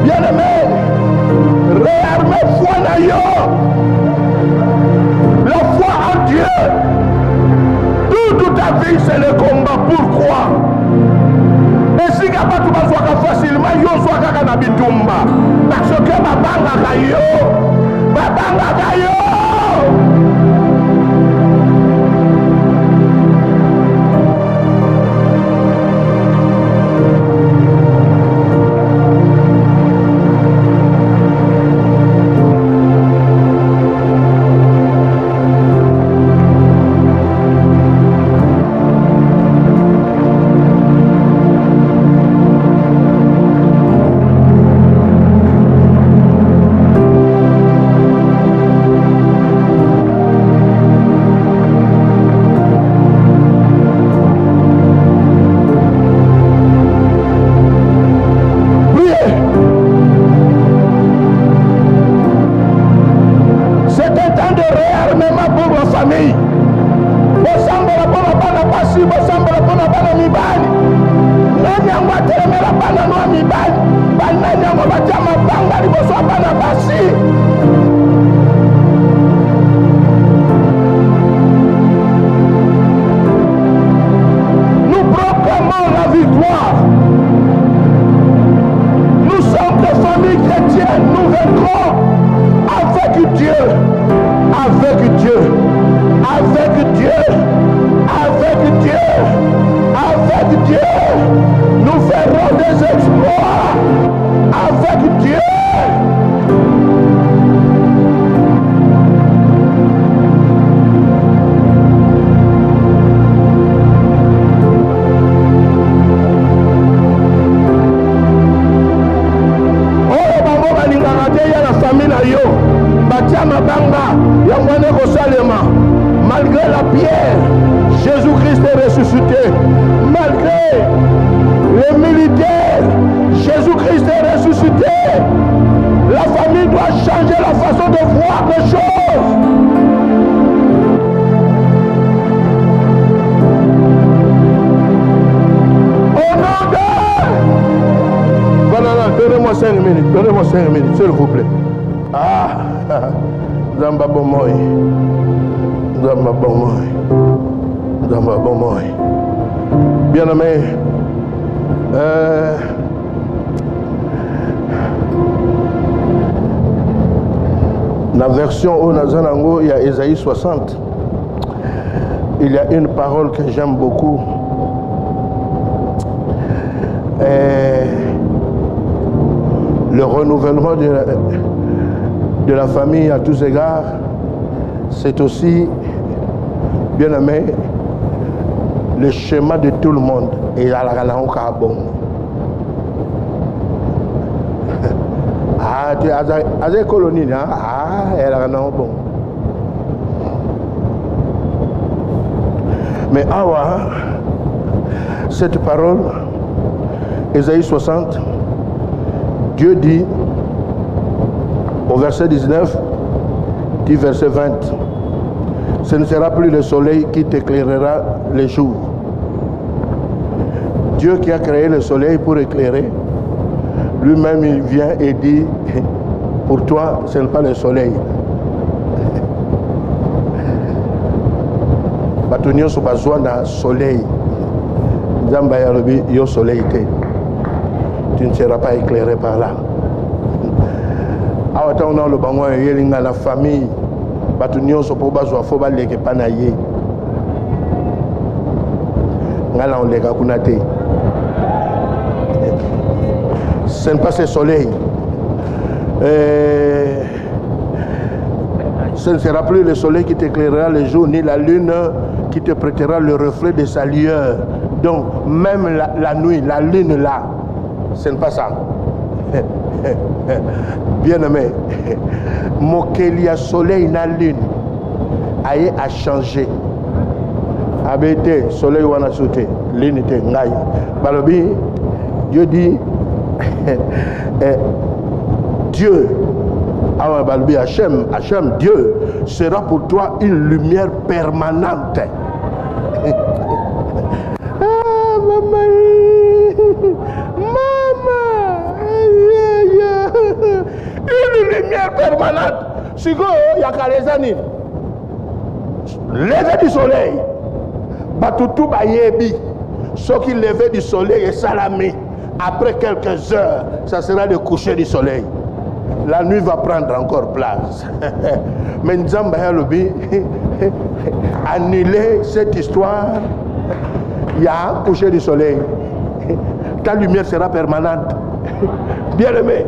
Bien-aimé, réarmer foi naïo. La foi en Dieu. Toute ta vie, c'est le combat. Pourquoi? Et si tu n'as pas tout facilement, yo soit kaka na bitumba. Parce que babanga kayo. Babanga kayo. Malgré la pierre, Jésus-Christ est ressuscité. Malgré les militaires, Jésus-Christ est ressuscité. La famille doit changer la façon de voir les choses. Au nom de... Voilà, donnez-moi 5 minutes. Donnez-moi 5 minutes, s'il vous plaît. Ah, Zamba Bomoy. Zamba Bomoy. Zamba Bomoy. Bien-aimé, la version au Nazanango, il y a Ésaïe 60. Il y a une parole que j'aime beaucoup. Le renouvellement de la famille à tous égards, c'est aussi, bien aimé, le schéma de tout le monde. Et à la bon. Ah, tu as des colonies, hein? Ah, elle a bon. Mais ah, cette parole, Ésaïe 60, Dieu dit au verset 19, dit verset 20, ce ne sera plus le soleil qui t'éclairera les jours. Dieu qui a créé le soleil pour éclairer, lui-même il vient et dit, pour toi ce n'est pas le soleil. Batonio so besoin d'un soleil. Nzamba ya lobi yo soleil te. Tu ne seras pas éclairé par là. Awata on a le bango yelinga la famille. Batonio so po bazwa fo ba leke panaye. Ngala on leka kunate. Ce n'est pas ce soleil. Ce ne sera plus le soleil qui t'éclairera le jour, ni la lune qui te prêtera le reflet de sa lueur. Donc, même la nuit, la lune là, ce n'est pas ça. Bien aimé, Mokelia soleil na lune. a changé. Abete, soleil ou a sauté, l'unité, ngaï. Balobi, Dieu dit, Dieu, Balobi, Hachem, Dieu sera pour toi une lumière permanente. Une lumière permanente. Si il y a les années, lever du soleil, Batoutou Bayebi, ce qui lever du soleil est salamé. Après quelques heures, ça sera le coucher du soleil. La nuit va prendre encore place. Mais Nzamba Lobi, annuler cette histoire, il y a un coucher du soleil. Ta lumière sera permanente. Bien aimé.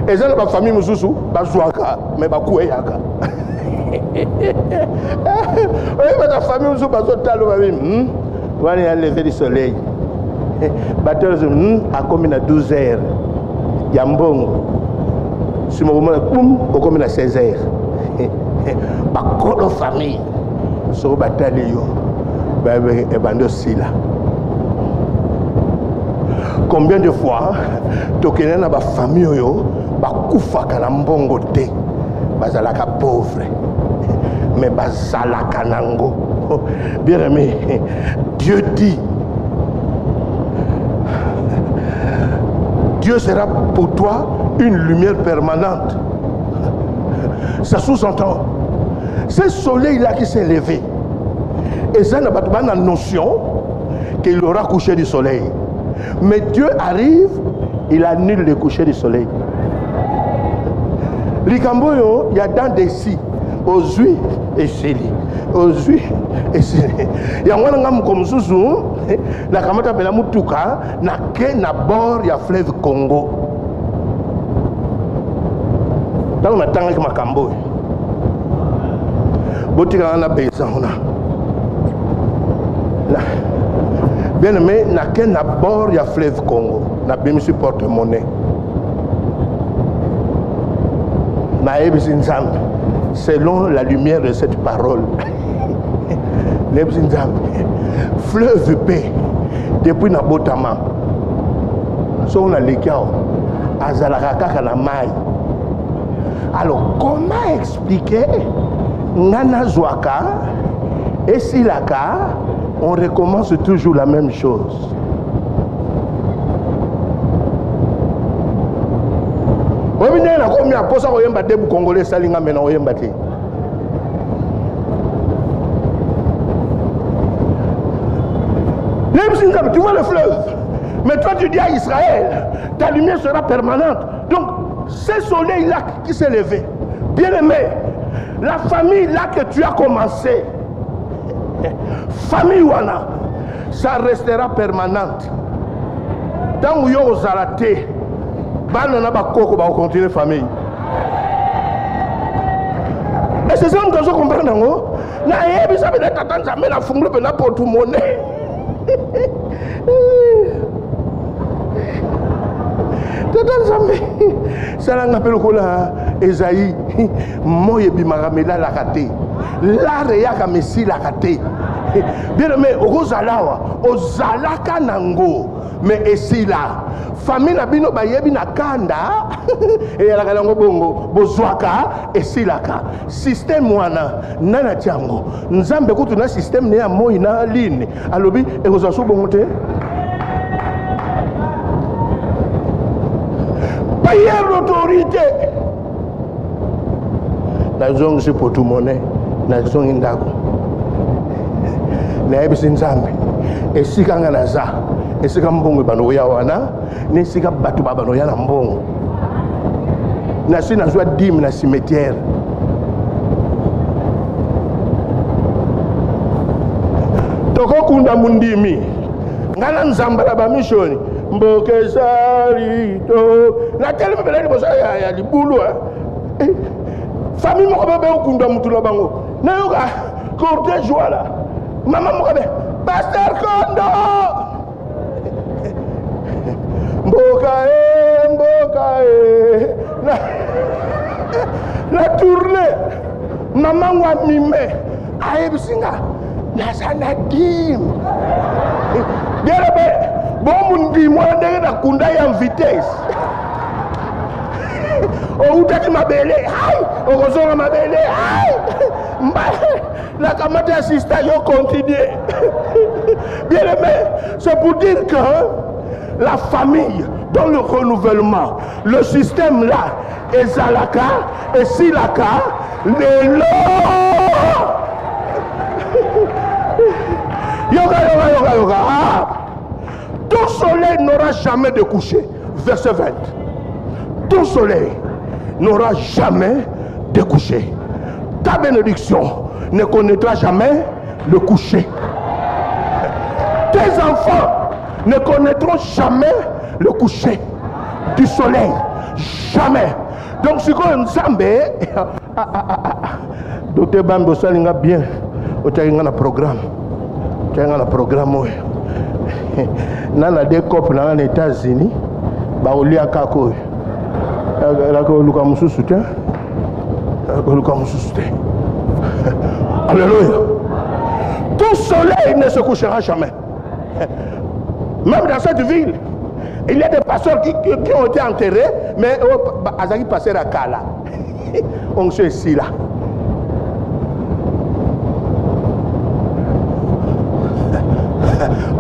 Et ça, ma famille Moussousou, Bazouaka, mais Bakouyaka. Oui, ma famille Moussousou, Bazouaka, on va lever du soleil. Batteur a commis à 12 heures. Yambong. Si mon moment est commis à 16 heures. Bakolo famille. Sur Batalio. Et Bando Sila. Combien de fois, tokene na ba famille yo, ba kufaka na mbongo te, bazalaka pauvre, mais bazalaka nango. Bien aimé, Dieu dit, Dieu sera pour toi une lumière permanente. Ça sous-entend, ce soleil-là qui s'est levé, et ça n'a pas la notion qu'il aura couché du soleil. Mais Dieu arrive, il annule le coucher du soleil. Likamboyo, il y a dans des si, aux huiles et chélis. Aux huiles et chélis. Il y a un homme comme Zouzou, la kamata pela mutuka, na ke na bord, il y a fleuve Congo. Dans on attend avec ma cambo. Botika on a besoin. Bien aimé, na bord, il y a fleuve Congo. Na bien sur porte-monnaie. Selon la lumière de cette parole. Fleuve paix. Depuis na botama. So on a l'écart. Azalaka na mai. Alors, comment expliquer Nana Zouaka et Silaka? On recommence toujours la même chose. Tu vois le fleuve, mais toi tu dis à Israël, ta lumière sera permanente. Donc, ce soleil-là qui s'est levé, bien aimé, la famille là que tu as commencé, famille wana, ça restera permanente. Tant que vous avez raté, vous allez continuer famille. Et c'est ça que je comprends. Je Esaïe, moi je bimaramela la raté. La réaka messi la raté. Bien aimé, Rosalawa, Ozalaka nango, mais ici là, famille nabino bayebi na kanda, et la kalango bongo, bozwaka, et si la ka. Système wana, nana tiango, nzambe kutu na système ne a moi na ligne, alobi, et vous en souvenez bongote? Payer l'autorité. La zone c'est pour tout le monde, la zone indako. Na ebisi nzambe esika nga naza esika mbongo bano ya wana nesika batu babano ya na mbongo na si nazwa dim na cimetière toko kunda mundimi ngana nzambala ba mission mboke salito na teleme belani bosa ya libulu famille moko bebe okunda mutu na bango na yoka cortège wala maman Mokabe, Pasteur Kondo Mbokae la tournée maman wa mime ayebisinga nasanadim bien bon mundi moi ndenge na kunda ya vitesse o utaki mabele ai o kozonga mabele ai la kamata assistant yo continuer bien aimé, c'est pour dire que la famille dans le renouvellement, le système là, ezalaka, et silaka, le yoga. Ton soleil n'aura jamais de coucher. Verset 20. Ton soleil n'aura jamais de coucher. Ta bénédiction ne connaîtra jamais le coucher. Tes enfants ne connaîtront jamais le coucher du soleil. Jamais. Donc, si on Nzambe, Docteur Bambo Salinga bien, au un programme. Tu as un programme. Dans les deux couples dans les États-Unis, il y a un kako. Alléluia. Ton soleil ne se couchera jamais. Même dans cette ville, il y a des pasteurs qui ont été enterrés, mais Azaki passé à Kala. On se ici là.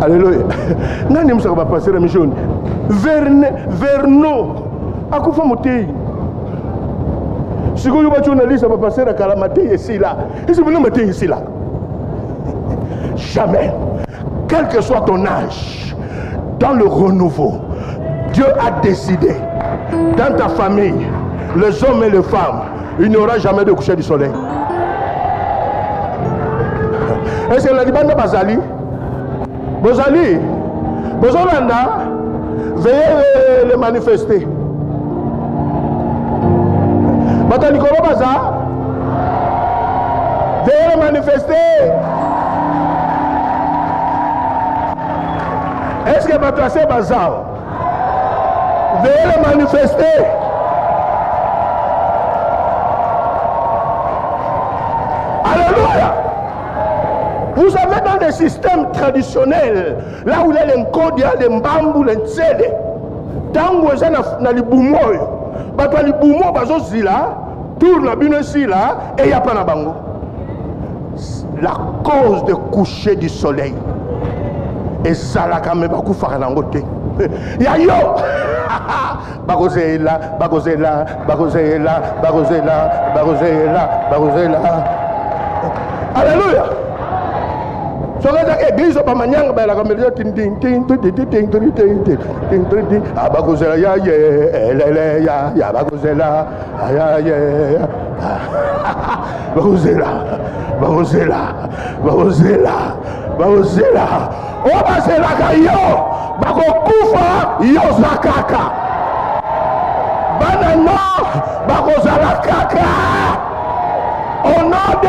Alléluia. Nani ça va passer la mission. Verno. Akufa motei. Si vous êtes journaliste, ça va passer à Kala maté ici là. Et si vous ne mettez ici là. Jamais. Quel que soit ton âge, dans le renouveau, Dieu a décidé, dans ta famille, les hommes et les femmes, il n'y aura jamais de coucher du soleil. Est-ce que la Liban Bazali, Bozali, Bozolanda, veuillez le manifester. Batalikoro Baza, veuillez le manifester. Est-ce que Batassé Bazar, veuillez le manifester. Alléluia. Vous savez, dans des systèmes traditionnels, là où il y a l'encodia, les mbambou, les ntsele, tant que vous êtes dans les boumoy, les boumoy, ils tournent ici là, et il n'y a pas de bango. La cause de coucher du soleil. Et ça là quand même beaucoup faire dans côté. Ya yo. Bagozela. Alléluia. So que église pas maniang ba la comme ting bagozela ya ya bagozela Bagozela. Oba zelaka yo. Bakokufa yo zakaka. Banana bakozala kaka. Au nom de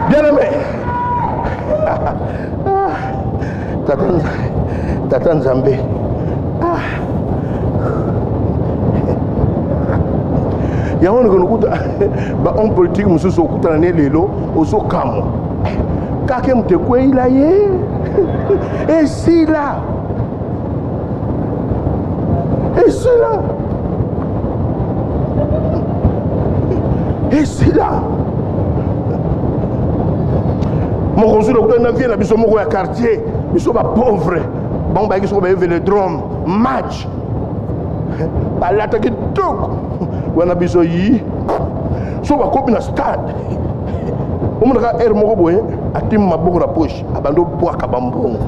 bien-aimé. Tata Nzambe. Il y a un politique qui est au Kamo. Kakem te quoi il a yé? Et si là? Et si là? Et si là? Mon consul a vu la biso moko ya quartier, biso ba pauvre. Bon ba biso ba vélodrome, match. Ba l'attaque tout. Wana biso yi. So ba kopi na stade. Omonaka air moko boye, atim maboko na poche, abando boaka bambongo.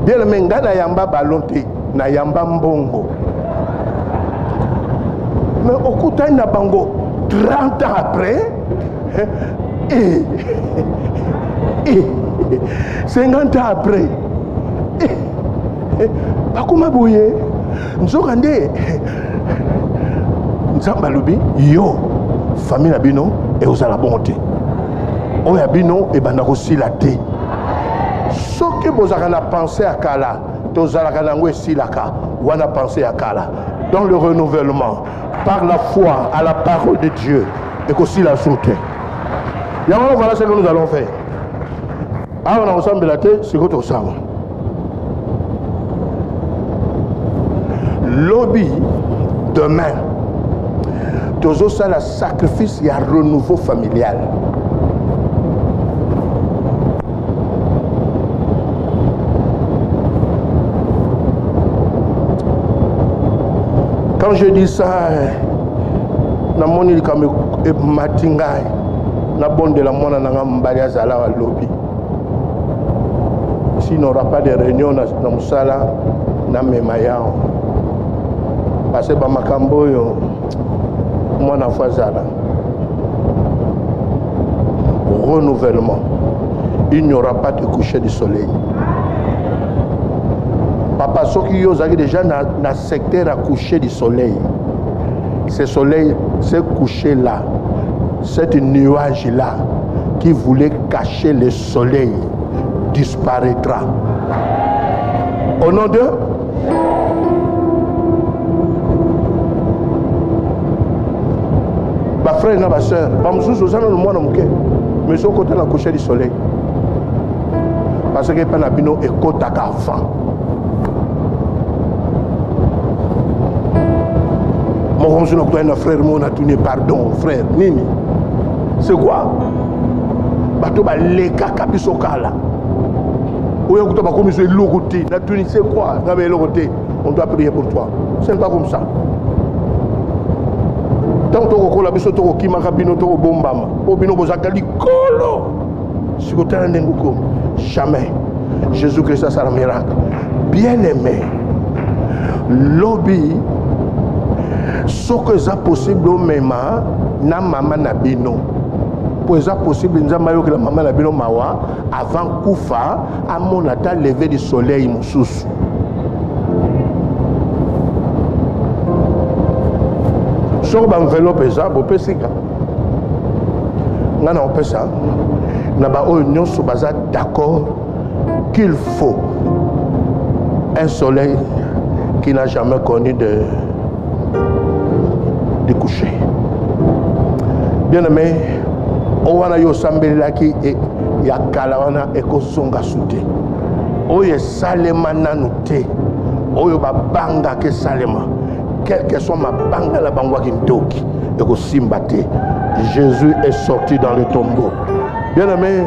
Bien le menga na yamba balonte, na yamba mbongo. Mais okuta na bango 30 ans après, et 50 ans après, bakoma boye, nzokande nzamba lobi yo famille na bino et aux la bonté. Oya bino et banda kosila te. Ce que vous avez pensé à Kala, On a pensé à Kala. Dans le renouvellement, par la foi à la parole de Dieu, et qu'aussi la sauté. Voilà ce que nous allons faire. Alors, on a ensemble la tête, c'est quoi ça? Lobby, demain, toujours ça, le sacrifice, il y a un renouveau familial. Quand je dis ça, na moni comme matingai, na bon de la mona na ngambali zala wa lobby. S'il n'aura pas de réunion dans Moussala, na memayao. Parce que bamakambo yo mona fazala. Renouvellement. Il n'y aura pas de coucher du soleil. Papa, ceux qui ont déjà dans le secteur à coucher du soleil, ce soleil, ce coucher-là, cet nuage-là, qui voulait cacher le soleil, disparaîtra. Au nom de ma frère et ma soeur, mais au côté de la coucher du soleil. Parce que Panabino est côté à avant. Mon frère, mon a tourné, pardon, frère, Nini. C'est quoi? Bato ba leka kabisoka là. Ou écoute pas comme c'est l'autre, na tourné c'est quoi? On doit prier pour toi. C'est pas comme ça. Tant que la biso to ki makabino to bombama. Obino bozakali kolo. Si vous tenez jamais. Jésus-Christ ça un miracle. Bien-aimé. Lobby ce que c'est possible au même na maman na bino pour ça possible nza mayo que la maman na bino mawa avant kufa à mon ata lever du soleil mususu sur enveloppe ça bo pesika ngana on ça na ba o nyonso baza d'accord qu'il faut un soleil qui n'a jamais connu de coucher. Bien aimé, Owana yo sambela ki ya kalawana eko zonga sute. Oye salema nanute. Oyo babanga ke salema. Quel que soit ma banga la bangwa kintoki eko simbate. Jésus est sorti dans le tombeau. Bien aimé,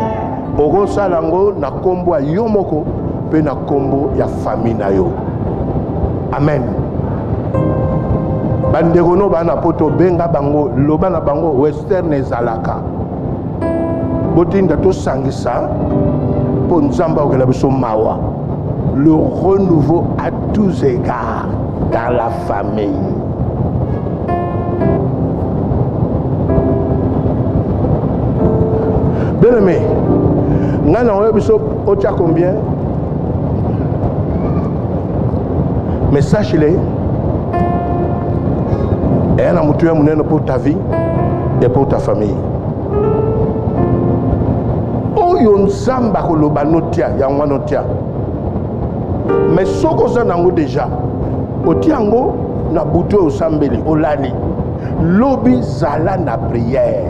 oko salango na kombo ya yomoko pe na kombo ya famille na yo. Amen. Banderono bana poto benga bango loba na bango western ezalaka botinda to sangisa po nzamba okela biso mawa le renouveau à tous égards dans la famille. Bien aimé, ngana oyo biso otia combien? Mais sache-le, et un amour pour ta vie et pour ta famille. Oh, yon samba koloba notia, yangwa notia. Mais ce que ça nango déjà, otiango na butu au sambeli, olani. Lobi zala na prière.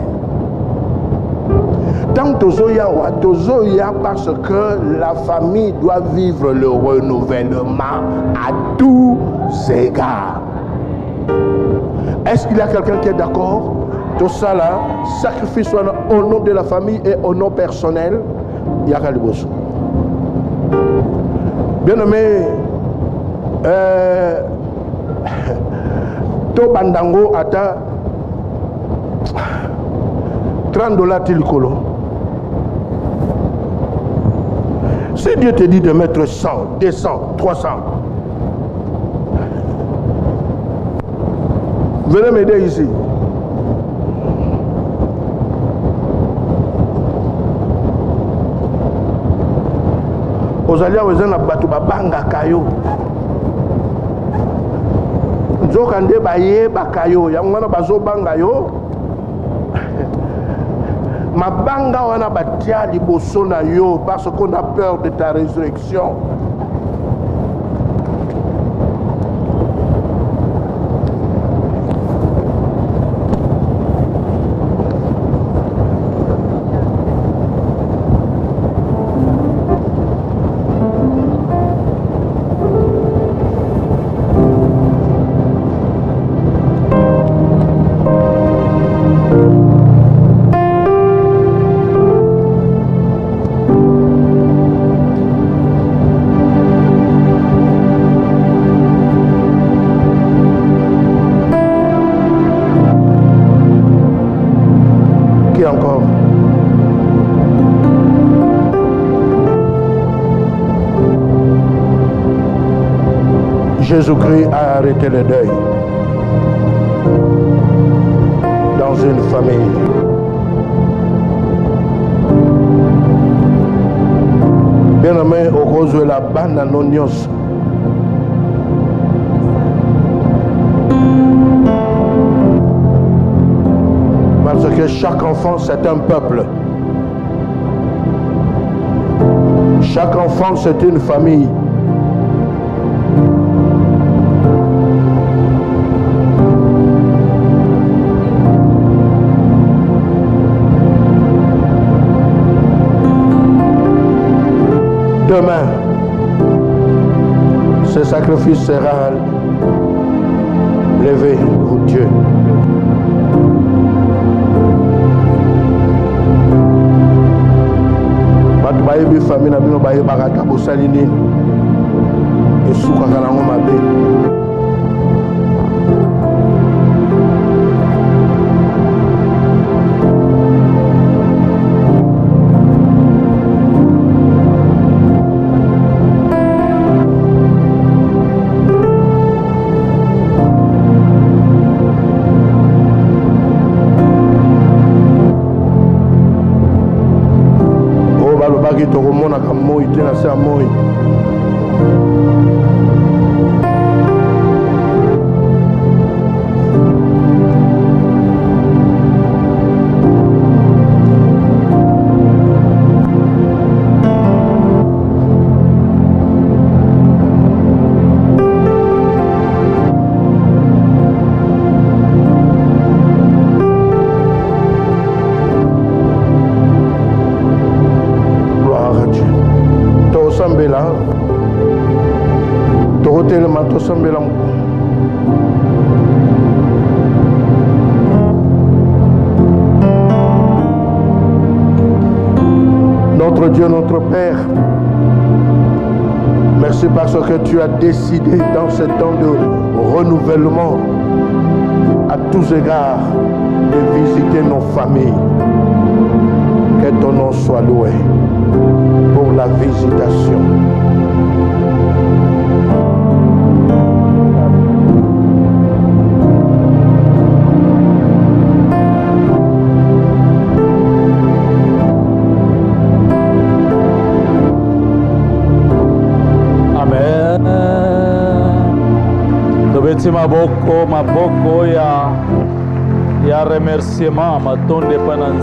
Tant tozoya parce que la famille doit vivre le renouvellement à tous égards. Est-ce qu'il y a quelqu'un qui est d'accord? Tout ça là, sacrifice au nom de la famille et au nom personnel. Il y a Kalibos. Bien aimé, to bandango ata $30 tilkolo. Si Dieu te dit de mettre 100, 200, 300, venez m'aider ici. Aux alliés, aux gens, batu babanga kayo. Nzokande baye bakayo. Yamwana bazo banga yo. Mabanga wana batia liboso na yo parce qu'on a peur de ta résurrection. Jésus-Christ a arrêté le deuil dans une famille. Bien-aimé, au cause de la bande nyonso. Parce que chaque enfant, c'est un peuple. Chaque enfant, c'est une famille. Demain, ce sacrifice sera levé pour Dieu. Bato bayebi famille na bino bayebaka ta bosali nini esukaka nango mabe. Notre Dieu, notre Père, merci parce que tu as décidé dans ce temps de renouvellement à tous égards de visiter nos familles. Que ton nom soit loué pour la visitation. Maboko ya remerciement matonde pananza